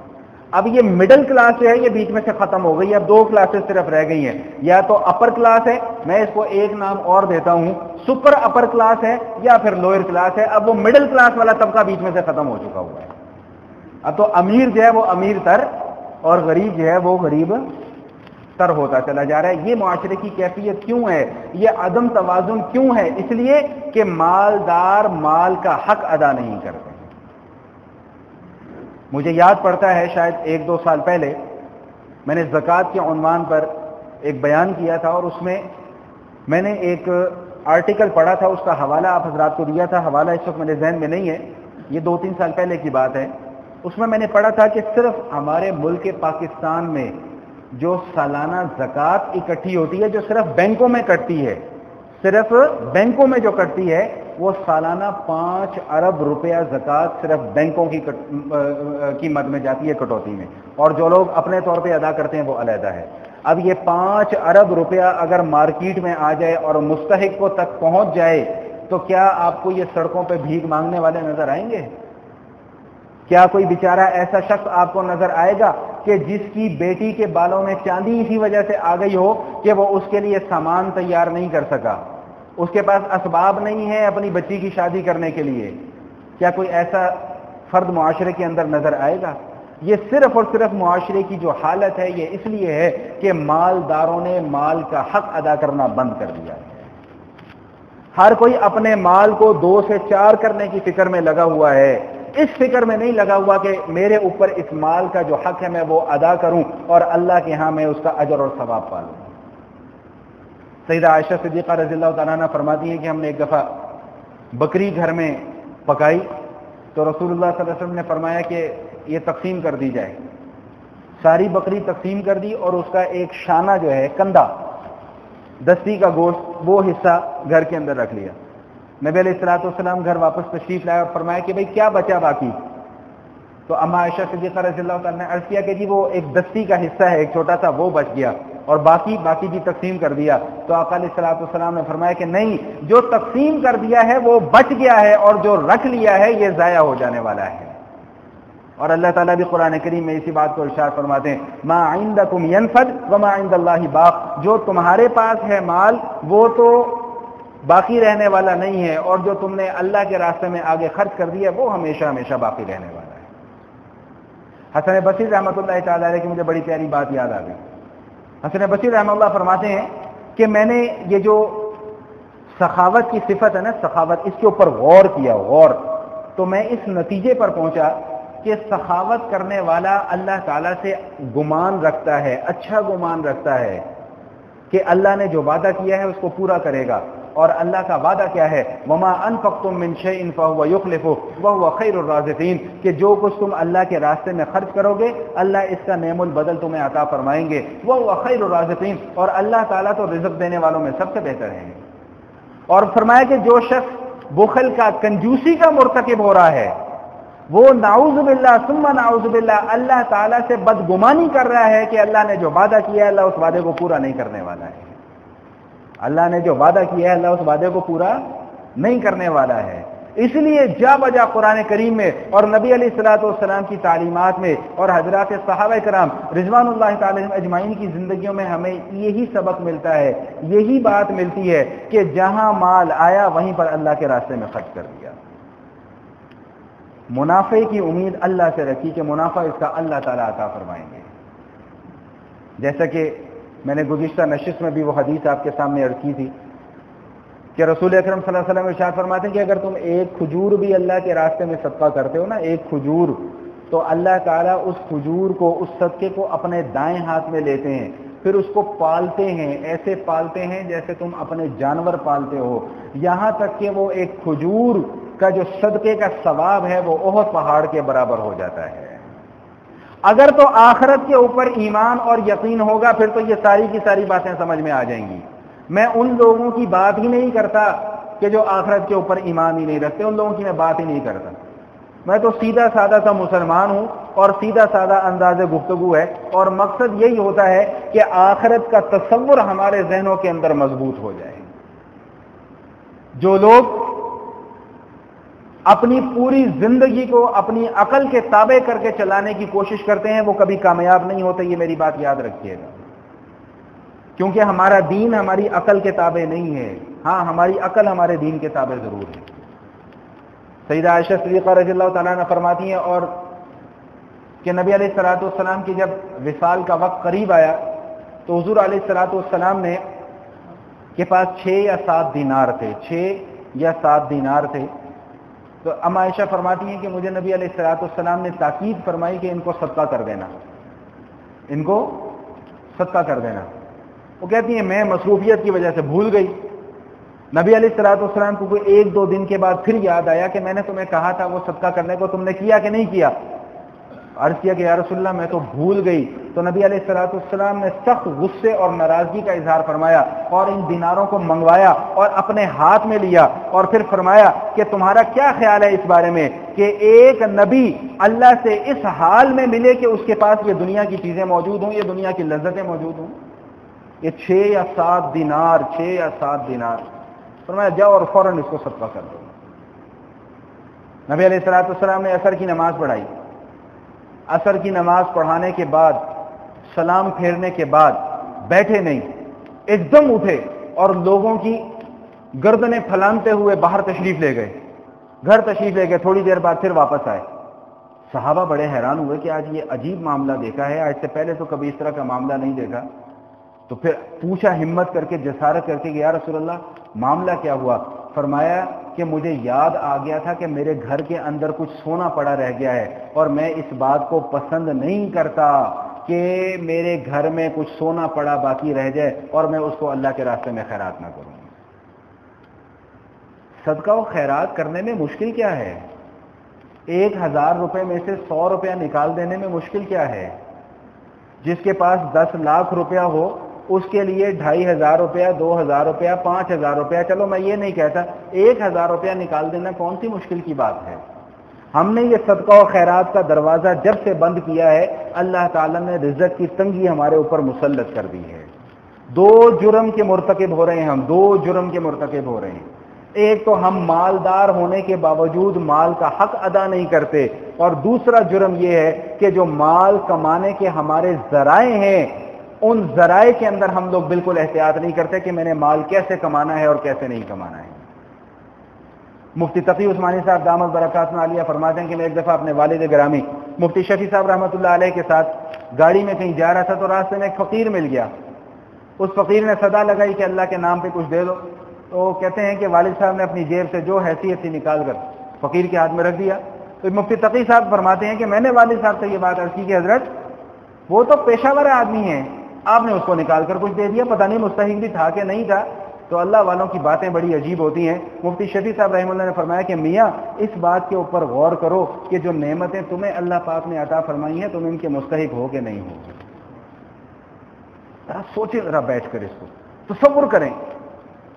اب یہ مڈل کلاس جو ہے یہ بیچ میں سے ختم ہو گئی. اب 2 کلاسز صرف رہ گئی ہیں، یا تو اپر کلاس ہے، میں اس کو ایک نام اور دیتا ہوں سپر اپر کلاس ہے، یا پھر لوور کلاس ہے. اب وہ مڈل کلاس والا طبقہ بیچ میں سے ختم ہو چکا ہوا ہے. اب تو امیر جو ہے وہ امیر تر اور غریب جو ہے وہ غریب تر ہوتا چلا جا رہا ہے. یہ معاشرے کی کیفیت کیوں ہے؟ یہ عدم توازن کیوں ہے؟ اس لیے کہ مالدار مال کا حق ادا نہیں کرتے. مجھے یاد پڑتا ہے شاید 1-2 سال پہلے میں نے زکوٰۃ کے عنوان پر ایک بیان کیا تھا، اور اس میں نے ایک آرٹیکل پڑھا تھا، اس کا حوالہ آپ حضرات کو دیا تھا. حوالہ اس وقت میرے ذہن میں نہیں ہے، یہ 2-3 سال پہلے کی بات ہے. اس میں نے پڑھا تھا کہ صرف ہمارے ملک پاکستان میں جو سالانہ زکوٰۃ اکٹھی ہوتی ہے جو صرف بینکوں میں کٹتی ہے، صرف بینکوں میں جو کٹتی ہے وہ سالانہ 5 ارب روپیہ زکوٰۃ صرف بینکوں کی قیمت میں جاتی ہے کٹوتی میں، اور جو لوگ اپنے طور پہ ادا کرتے ہیں وہ علیحدہ ہے. اب یہ 5 ارب روپیہ اگر مارکیٹ میں آ جائے اور مستحق کو تک پہنچ جائے تو کیا آپ کو یہ سڑکوں پہ بھیک مانگنے والے نظر آئیں گے؟ کیا کوئی بیچارہ ایسا شخص آپ کو نظر آئے گا کہ جس کی بیٹی کے بالوں میں چاندی اسی وجہ سے آ گئی ہو کہ وہ اس کے لیے سامان تیار نہیں کر سکا، اس کے پاس اسباب نہیں ہے اپنی بچی کی شادی کرنے کے لیے؟ کیا کوئی ایسا فرد معاشرے کے اندر نظر آئے گا؟ یہ صرف اور صرف معاشرے کی جو حالت ہے یہ اس لیے ہے کہ مالداروں نے مال کا حق ادا کرنا بند کر دیا ہے. ہر کوئی اپنے مال کو 2 سے 4 کرنے کی فکر میں لگا ہوا ہے، اس فکر میں نہیں لگا ہوا کہ میرے اوپر اس مال کا جو حق ہے میں وہ ادا کروں اور اللہ کے ہاں میں اس کا اجر اور ثواب پالوں. سیدہ عائشہ صدیقہ رضی اللہ تعالیٰ عنہ فرماتی ہیں کہ ہم نے ایک دفعہ بکری گھر میں پکائی تو رسول اللہ صلی اللہ علیہ وسلم نے فرمایا کہ یہ تقسیم کر دی جائے. ساری بکری تقسیم کر دی اور اس کا ایک شانہ جو ہے کندھا دستی کا گوشت وہ حصہ گھر کے اندر رکھ لیا. نبی علیہ الصلوۃ والسلام گھر واپس تشریف لائے اور فرمایا کہ بھئی کیا بچا باقی؟ تو اما عائشہ صدیقہ رضی اللہ تعالیٰ نے عرض کیا کہ جی وہ ایک دستی کا حصہ ہے ایک چھوٹا سا وہ بچ گیا اور باقی جی تقسیم کر دیا. تو آقا علیہ الصلوۃ والسلام نے فرمایا کہ نہیں، جو تقسیم کر دیا ہے وہ بچ گیا ہے اور جو رکھ لیا ہے یہ ضائع ہو جانے والا ہے. اور اللہ تعالیٰ بھی قرآن کریم میں اسی بات کو ارشاد فرماتے ہیں ما عندکم ینفد وما عند اللہ باق، جو تمہارے پاس ہے مال وہ تو باقی رہنے والا نہیں ہے، اور جو تم نے اللہ کے راستے میں آگے خرچ کر دیا وہ ہمیشہ ہمیشہ باقی رہنے والا ہے۔ حسن بصری رحمۃ اللہ تعالیٰ علیہ کی مجھے بڑی پیاری بات یاد آ گئی۔ حسن بصری رحمۃ اللہ فرماتے ہیں کہ میں نے یہ جو سخاوت کی صفت ہے نا، سخاوت، اس کے اوپر غور کیا، غور، تو میں اس نتیجے پر پہنچا کہ سخاوت کرنے والا اللہ تعالیٰ سے گمان رکھتا ہے، اچھا گمان رکھتا ہے کہ اللہ نے جو وعدہ کیا ہے اس کو پورا کرے گا، اور اللہ کا وعدہ کیا ہے، وما انفقتم من شیء فهو یخلفہ وهو خیر الرازقین، کہ جو کچھ تم اللہ کے راستے میں خرچ کرو گے اللہ اس کا نعم البدل تمہیں عطا فرمائیں گے، وهو خیر الرازقین، اور اللہ تعالیٰ تو رزق دینے والوں میں سب سے بہتر ہے۔ اور فرمایا کہ جو شخص بخل کا، کنجوسی کا مرتکب ہو رہا ہے، وہ نعوذ باللہ ثم نعوذ باللہ اللہ تعالیٰ سے بدگمانی کر رہا ہے کہ اللہ نے جو وعدہ کیا ہے اللہ اس وعدے کو پورا نہیں کرنے والا ہے، اللہ نے جو وعدہ کیا ہے اللہ اس وعدے کو پورا نہیں کرنے والا ہے۔ اس لیے جا بجا قرآن کریم میں اور نبی علیہ الصلوۃ والسلام کی تعلیمات میں اور حضرات صحابہ کرام رضوان اللہ تعالی اجمعین کی زندگیوں میں ہمیں یہی سبق ملتا ہے، یہی بات ملتی ہے کہ جہاں مال آیا وہیں پر اللہ کے راستے میں خرچ کر دیا۔ منافع کی امید اللہ سے رکھی کہ منافع اس کا اللہ تعالیٰ عطا فرمائیں گے۔ جیسا کہ میں نے گزشتہ نشست میں بھی وہ حدیث آپ کے سامنے عرض کی تھی کہ رسول اکرم صلی اللہ علیہ وسلم ارشاد فرماتے ہیں کہ اگر تم ایک کھجور بھی اللہ کے راستے میں صدقہ کرتے ہو نا، ایک کھجور، تو اللہ تعالیٰ اس کھجور کو، اس صدقے کو اپنے دائیں ہاتھ میں لیتے ہیں، پھر اس کو پالتے ہیں، ایسے پالتے ہیں جیسے تم اپنے جانور پالتے ہو، یہاں تک کہ وہ ایک کھجور کا جو صدقے کا ثواب ہے وہ احد پہاڑ کے برابر ہو جاتا ہے۔ اگر تو آخرت کے اوپر ایمان اور یقین ہوگا پھر تو یہ ساری کی ساری باتیں سمجھ میں آ جائیں گی۔ میں ان لوگوں کی بات ہی نہیں کرتا کہ جو آخرت کے اوپر ایمان ہی نہیں رکھتے، ان لوگوں کی میں بات ہی نہیں کرتا، میں تو سیدھا سادہ سا مسلمان ہوں اور سیدھا سادہ انداز گفتگو ہے، اور مقصد یہی ہوتا ہے کہ آخرت کا تصور ہمارے ذہنوں کے اندر مضبوط ہو جائے۔ جو لوگ اپنی پوری زندگی کو اپنی عقل کے تابع کر کے چلانے کی کوشش کرتے ہیں وہ کبھی کامیاب نہیں ہوتے، یہ میری بات یاد رکھیے گا، کیونکہ ہمارا دین ہماری عقل کے تابع نہیں ہے، ہاں ہماری عقل ہمارے دین کے تابع ضرور ہے۔ سیدہ عائشہ صدیقہ رضی اللہ تعالیٰ عنہ فرماتی ہیں اور کہ نبی علیہ الصلوۃ والسلام کی جب وصال کا وقت قریب آیا تو حضور علیہ الصلوۃ والسلام نے کے پاس 6 یا 7 دینار تھے، 6 یا 7 دینار تھے، تو ام عائشہ فرماتی ہیں کہ مجھے نبی علیہ الصلوۃ والسلام نے تاکید فرمائی کہ ان کو صدقہ کر دینا، ان کو صدقہ کر دینا۔ وہ کہتی ہیں میں مصروفیت کی وجہ سے بھول گئی، نبی علیہ الصلوۃ والسلام کو کوئی 1-2 دن کے بعد پھر یاد آیا کہ میں نے تمہیں کہا تھا وہ صدقہ کرنے کو، تم نے کیا کہ نہیں کیا؟ عرض کیا کہ یا رسول اللہ میں تو بھول گئی۔ تو نبی علیہ الصلوۃ والسلام نے سخت غصے اور ناراضگی کا اظہار فرمایا اور ان دیناروں کو منگوایا اور اپنے ہاتھ میں لیا اور پھر فرمایا کہ تمہارا کیا خیال ہے اس بارے میں کہ ایک نبی اللہ سے اس حال میں ملے کہ اس کے پاس یہ دنیا کی چیزیں موجود ہوں، یہ دنیا کی لذتیں موجود ہوں؟ یہ 6 یا 7 دینار، 6 یا 7 دینار، فرمایا جاؤ اور فوراً اس کو صدقہ کر دو۔ نبی علیہ الصلوۃ والسلام نے عصر کی نماز پڑھائی، عصر کی نماز پڑھانے کے بعد سلام پھیرنے کے بعد بیٹھے نہیں، ایک دم اٹھے اور لوگوں کی گردنیں پھلانتے ہوئے باہر تشریف لے گئے، گھر تشریف لے گئے، تھوڑی دیر بعد پھر واپس آئے۔ صحابہ بڑے حیران ہوئے کہ آج یہ عجیب معاملہ دیکھا ہے، آج سے پہلے تو کبھی اس طرح کا معاملہ نہیں دیکھا۔ تو پھر پوچھا ہمت کر کے، جسارت کر کے کہ یا رسول اللہ معاملہ کیا ہوا؟ فرمایا کہ مجھے یاد آ گیا تھا کہ میرے گھر کے اندر کچھ سونا پڑا رہ گیا ہے اور میں اس بات کو پسند نہیں کرتا کہ میرے گھر میں کچھ سونا پڑا باقی رہ جائے اور میں اس کو اللہ کے راستے میں خیرات نہ کروں۔ صدقہ و خیرات کرنے میں مشکل کیا ہے؟ 1000 روپے میں سے 100 روپیہ نکال دینے میں مشکل کیا ہے؟ جس کے پاس 10 لاکھ روپیہ ہو اس کے لیے 2500 روپیہ، 2000 روپیہ، 5000 روپیہ، چلو میں یہ نہیں کہتا، 1000 روپیہ نکال دینا کون سی مشکل کی بات ہے؟ ہم نے یہ صدقہ و خیرات کا دروازہ جب سے بند کیا ہے اللہ تعالیٰ نے رزق کی تنگی ہمارے اوپر مسلط کر دی ہے۔ 2 جرم کے مرتکب ہو رہے ہیں ہم، 2 جرم کے مرتکب ہو رہے ہیں۔ ایک تو ہم مالدار ہونے کے باوجود مال کا حق ادا نہیں کرتے، اور دوسرا جرم یہ ہے کہ جو مال کمانے کے ہمارے ذرائع ہیں ان ذرائع کے اندر ہم لوگ بالکل احتیاط نہیں کرتے کہ میں نے مال کیسے کمانا ہے اور کیسے نہیں کمانا ہے۔ مفتی تقی عثمانی صاحب دامت برکاتہ عالیہ فرماتے ہیں کہ میں ایک دفعہ اپنے والد گرامی مفتی شفیع صاحب رحمۃ اللہ علیہ کے ساتھ گاڑی میں کہیں جا رہا تھا، تو راستے میں ایک فقیر مل گیا۔ اس فقیر نے صدا لگائی کہ اللہ کے نام پہ کچھ دے دو، تو کہتے ہیں کہ والد صاحب نے اپنی جیب سے جو حیثیت تھی نکال کر فقیر کے ہاتھ میں رکھ دیا۔ تو مفتی تقی صاحب فرماتے ہیں کہ میں نے والد صاحب سے یہ بات عرض کی کہ حضرت وہ تو پیشہ ور آدمی ہیں، آپ نے اس کو نکال کر کچھ دے دیا، پتہ نہیں مستحق بھی تھا کہ نہیں تھا۔ تو اللہ والوں کی باتیں بڑی عجیب ہوتی ہیں۔ مفتی شفیع صاحب رحمہ اللہ نے فرمایا کہ میاں اس بات کے اوپر غور کرو کہ جو نعمتیں تمہیں اللہ پاک نے عطا فرمائی ہیں تم ان کے مستحق ہو کہ نہیں ہو۔ ذرا سوچیں، ذرا بیٹھ کر اس کو تصور کریں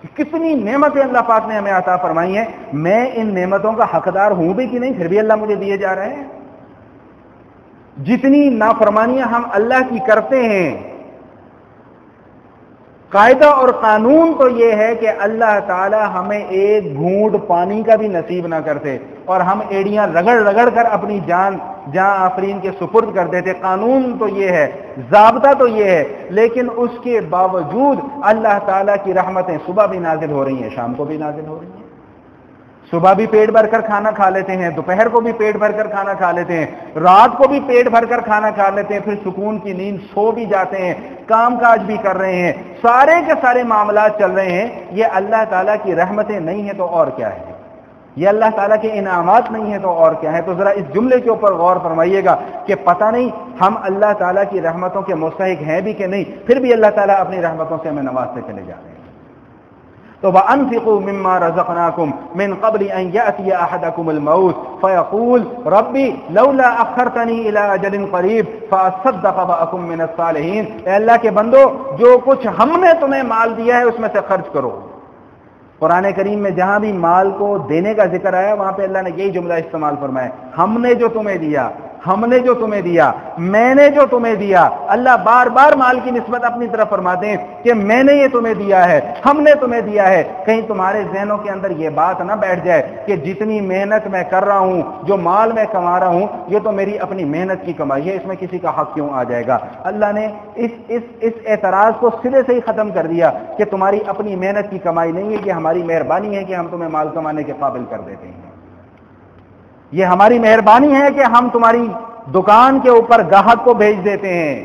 کہ کتنی نعمتیں اللہ پاک نے ہمیں عطا فرمائی ہیں، میں ان نعمتوں کا حقدار ہوں بھی کہ نہیں، پھر بھی اللہ مجھے دیے جا رہے ہیں۔ جتنی نافرمانیاں ہم اللہ کی کرتے ہیں، قاعدہ اور قانون تو یہ ہے کہ اللہ تعالی ہمیں ایک گھونٹ پانی کا بھی نصیب نہ کرتے اور ہم ایڑیاں رگڑ رگڑ کر اپنی جان جہاں آفرین کے سپرد کر دیتے۔ قانون تو یہ ہے، ضابطہ تو یہ ہے، لیکن اس کے باوجود اللہ تعالیٰ کی رحمتیں صبح بھی نازل ہو رہی ہیں، شام کو بھی نازل ہو رہی ہیں۔ صبح بھی پیٹ بھر کر کھانا کھا لیتے ہیں، دوپہر کو بھی پیٹ بھر کر کھانا کھا لیتے ہیں، رات کو بھی پیٹ بھر کر کھانا کھا لیتے ہیں، پھر سکون کی نیند سو بھی جاتے ہیں، کام کاج بھی کر رہے ہیں، سارے کے سارے معاملات چل رہے ہیں۔ یہ اللہ تعالیٰ کی رحمتیں نہیں ہیں تو اور کیا ہے؟ یہ اللہ تعالیٰ کے انعامات نہیں ہیں تو اور کیا ہے؟ تو ذرا اس جملے کے اوپر غور فرمائیے گا کہ پتہ نہیں ہم اللہ تعالیٰ کی رحمتوں کے مستحق ہیں بھی کہ نہیں، پھر بھی اللہ تعالیٰ اپنی رحمتوں سے ہمیں نوازتے چلے جا رہے ہیں۔ تو وَأَنفِقُوا مِمَّا رَزَقْنَاكُمْ مِنْ قَبْلِ أَنْ يَأْتِيَ أَحَدَكُمُ الْمَوْتُ فَيَقُولُ رَبِّ لَوْلَا أَخَّرْتَنِي إِلَىٰ أَجَلٍ قَرِيبٍ فَأَصَّدَّقَ وَأَكُن مِّنَ الصَّالِحِينَ۔ اے اللہ کے بندو، جو کچھ ہم نے تمہیں مال دیا ہے اس میں سے خرچ کرو۔ قرآن کریم میں جہاں بھی مال کو دینے کا ذکر آیا وہاں پہ اللہ نے یہی جملہ استعمال فرمایا، ہم نے جو تمہیں دیا، ہم نے جو تمہیں دیا، میں نے جو تمہیں دیا۔ اللہ بار بار مال کی نسبت اپنی طرف فرماتے ہیں کہ میں نے یہ تمہیں دیا ہے، ہم نے تمہیں دیا ہے۔ کہیں تمہارے ذہنوں کے اندر یہ بات نہ بیٹھ جائے کہ جتنی محنت میں کر رہا ہوں، جو مال میں کما رہا ہوں، یہ تو میری اپنی محنت کی کمائی ہے، اس میں کسی کا حق کیوں آ جائے گا؟ اللہ نے اس اعتراض کو سرے سے ہی ختم کر دیا کہ تمہاری اپنی محنت کی کمائی نہیں ہے، یہ ہماری مہربانی ہے کہ ہم تمہیں مال کمانے کے قابل کر دیتے ہیں۔ یہ ہماری مہربانی ہے کہ ہم تمہاری دکان کے اوپر گاہک کو بھیج دیتے ہیں،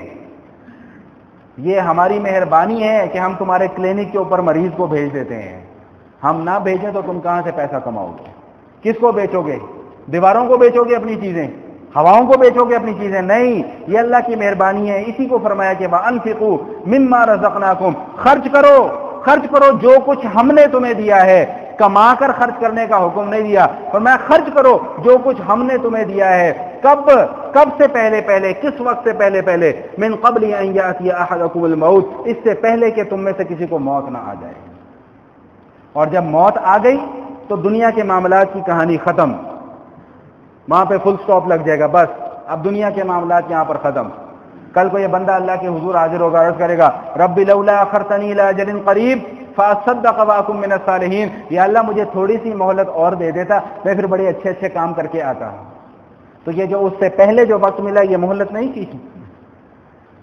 یہ ہماری مہربانی ہے کہ ہم تمہارے کلینک کے اوپر مریض کو بھیج دیتے ہیں۔ ہم نہ بھیجیں تو تم کہاں سے پیسہ کماؤ گے؟ کس کو بیچو گے؟ دیواروں کو بیچو گے اپنی چیزیں؟ ہواؤں کو بیچو گے اپنی چیزیں؟ نہیں، یہ اللہ کی مہربانی ہے۔ اسی کو فرمایا کہ وَأَنفِقُوا مِمَّا رَزَقْنَاكُمْ، خرچ کرو جو کچھ ہم نے تمہیں دیا ہے۔ کما کر خرچ کرنے کا حکم نہیں دیا، فرمایا خرچ کرو جو کچھ ہم نے تمہیں دیا ہے۔ کب سے پہلے کس وقت سے پہلے؟ من قبل ان یاتی احدکم الموت، اس سے پہلے کہ تم میں سے کسی کو موت نہ آ جائے۔ اور جب موت آ گئی تو دنیا کے معاملات کی کہانی ختم، وہاں پہ فل سٹاپ لگ جائے گا، بس اب دنیا کے معاملات یہاں پر ختم۔ کل کو یہ بندہ اللہ کے حضور حاضر ہوگا، عرض کرے گا رب لولا اخرتنی الی اجل قریب فاصدق واکن من الصالحین، یا اللہ مجھے تھوڑی سی مہلت اور دے دیتا، میں پھر بڑے اچھے کام کر کے آتا ہوں۔ تو یہ جو اس سے پہلے جو وقت ملا یہ مہلت نہیں تھی،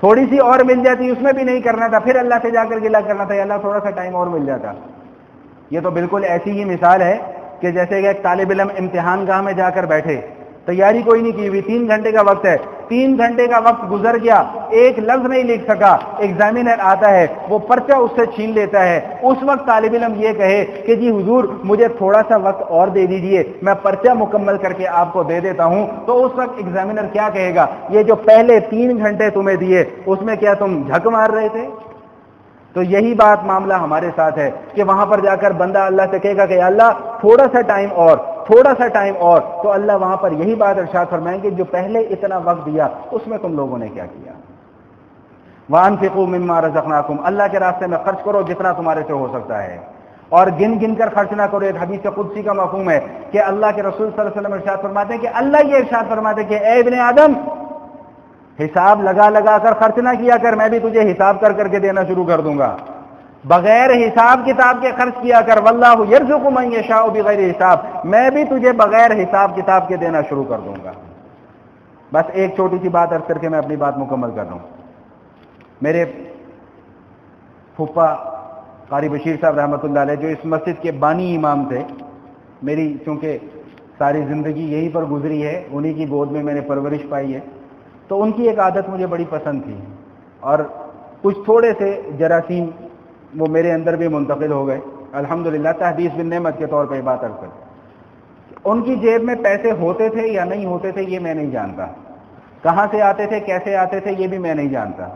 تھوڑی سی اور مل جاتی اس میں بھی نہیں کرنا تھا، پھر اللہ سے جا کر گلہ کرنا تھا، یا اللہ تھوڑا سا ٹائم اور مل جاتا۔ یہ تو بالکل ایسی ہی مثال ہے کہ جیسے کہ ایک طالب علم امتحان گاہ میں جا کر بیٹھے، تیاری کوئی نہیں کی ہوئی، 3 گھنٹے کا وقت ہے، 3 گھنٹے کا وقت گزر گیا، ایک لفظ نہیں لکھ سکا، ایگزامینر آتا ہے، وہ پرچہ اس سے چھین لیتا ہے۔ اس وقت طالب علم یہ کہے کہ جی حضور مجھے تھوڑا سا وقت اور دے دیجئے، میں پرچہ مکمل کر کے آپ کو دے دیتا ہوں، تو اس وقت ایگزامینر کیا کہے گا؟ یہ جو پہلے 3 گھنٹے تمہیں دیے اس میں کیا تم جھک مار رہے تھے؟ تو یہی بات معاملہ ہمارے ساتھ ہے کہ وہاں پر جا کر بندہ اللہ سے کہے گا کہ اللہ تھوڑا سا ٹائم اور، تو اللہ وہاں پر یہی بات ارشاد فرمائیں گے جو پہلے اتنا وقت دیا اس میں تم لوگوں نے کیا کیا۔ وَأَنفِقُوا مِمَّا رَزَقْنَاكُمْ، اللہ کے راستے میں خرچ کرو جتنا تمہارے سے ہو سکتا ہے، اور گن کر خرچ نہ کرو۔ ایک حدیث قدسی کا مفہوم ہے کہ اللہ کے رسول صلی اللہ علیہ وسلم ارشاد فرماتے ہیں کہ اللہ یہ ارشاد فرماتے ہیں کہ اے ابن آدم، حساب لگا کر خرچ نہ کیا کر، میں بھی تجھے حساب کر کے دینا شروع کر دوں گا۔ بغیر حساب کتاب کے خرچ کیا کر، واللہ یرزق من یشاء بغیر حساب، میں بھی تجھے بغیر حساب کتاب کے دینا شروع کر دوں گا۔ بس ایک چھوٹی سی بات عرض کر کے میں اپنی بات مکمل کر رہا ہوں۔ میرے پھپھا قاری بشیر صاحب رحمۃ اللہ علیہ جو اس مسجد کے بانی امام تھے، میری چونکہ ساری زندگی یہیں پر گزری ہے، انہی کی گود میں نے پرورش پائی ہے، تو ان کی ایک عادت مجھے بڑی پسند تھی، اور کچھ تھوڑے سے جراثیم وہ میرے اندر بھی منتقل ہو گئے، الحمدللہ، تحدیث بن نعمت کے طور پہ بات عرض کر۔ ان کی جیب میں پیسے ہوتے تھے یا نہیں ہوتے تھے یہ میں نہیں جانتا، کہاں سے آتے تھے، کیسے آتے تھے، یہ بھی میں نہیں جانتا۔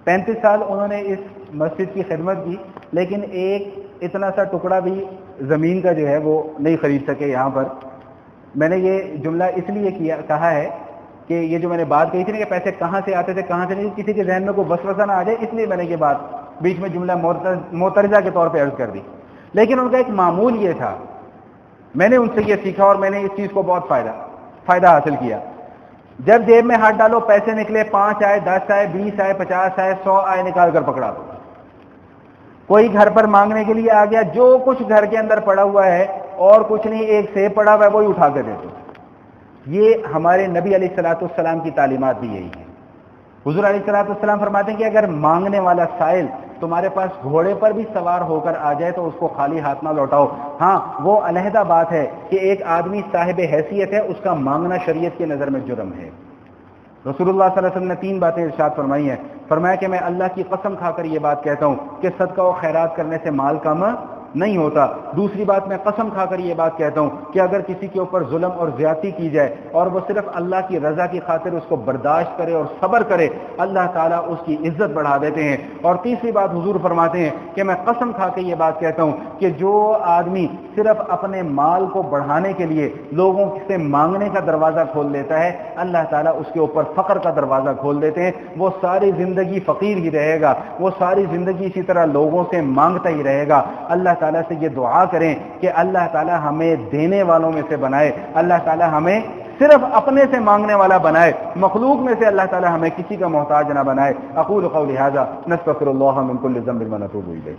35 سال انہوں نے اس مسجد کی خدمت کی، لیکن ایک اتنا سا ٹکڑا بھی زمین کا جو ہے وہ نہیں خرید سکے یہاں پر۔ میں نے یہ جملہ اس لیے کہا ہے کہ یہ جو میں نے بات کہی تھی نا کہ پیسے کہاں سے آتے تھے کہاں سے نہیں، کسی کے ذہن میں کوئی وسوسہ نہ آ جائے، اس لیے میں نے یہ بات بیچ میں جملہ موترجہ کے طور پہ عرض کر دی۔ لیکن ان کا ایک معمول یہ تھا، میں نے ان سے یہ سیکھا اور میں نے اس چیز کو بہت فائدہ حاصل کیا۔ جب جیب میں ہاتھ ڈالو، پیسے نکلے، 5 آئے، 10 آئے، 20 آئے، 50 آئے، 100 آئے، نکال کر پکڑا دو۔ کوئی گھر پر مانگنے کے لیے آ گیا، جو کچھ گھر کے اندر پڑا ہوا ہے اور کچھ نہیں، ایک سیب پڑا ہوا ہے وہی اٹھا کے دے دو۔ یہ ہمارے نبی علیہ الصلوۃ والسلام کی تعلیمات بھی یہی ہیں۔ حضور علیہ الصلوۃ والسلام فرماتے ہیں کہ اگر مانگنے والا سائل تمہارے پاس گھوڑے پر بھی سوار ہو کر آ جائے تو اس کو خالی ہاتھ نہ لوٹاؤ۔ ہاں، وہ علیحدہ بات ہے کہ ایک آدمی صاحب حیثیت ہے، اس کا مانگنا شریعت کی نظر میں جرم ہے۔ رسول اللہ صلی اللہ علیہ وسلم نے 3 باتیں ارشاد فرمائی ہیں۔ فرمایا کہ میں اللہ کی قسم کھا کر یہ بات کہتا ہوں کہ صدقہ و خیرات کرنے سے مال کم نہیں ہوتا۔ دوسری بات، میں قسم کھا کر یہ بات کہتا ہوں کہ اگر کسی کے اوپر ظلم اور زیادتی کی جائے اور وہ صرف اللہ کی رضا کی خاطر اس کو برداشت کرے اور صبر کرے، اللہ تعالیٰ اس کی عزت بڑھا دیتے ہیں۔ اور تیسری بات حضور فرماتے ہیں کہ میں قسم کھا کے یہ بات کہتا ہوں کہ جو آدمی صرف اپنے مال کو بڑھانے کے لیے لوگوں سے مانگنے کا دروازہ کھول لیتا ہے، اللہ تعالیٰ اس کے اوپر فقر کا دروازہ کھول دیتے ہیں۔ وہ ساری زندگی فقیر ہی رہے گا، وہ ساری زندگی اسی طرح لوگوں سے مانگتا ہی رہے گا۔ اللہ تعالیٰ سے یہ دعا کریں کہ اللہ تعالیٰ ہمیں دینے والوں میں سے بنائے، اللہ تعالیٰ ہمیں صرف اپنے سے مانگنے والا بنائے، مخلوق میں سے اللہ تعالیٰ ہمیں کسی کا محتاج نہ بنائے۔ اقول قولی ھذا نستغفر اللہ من کل ذنب ونتوب الیہ۔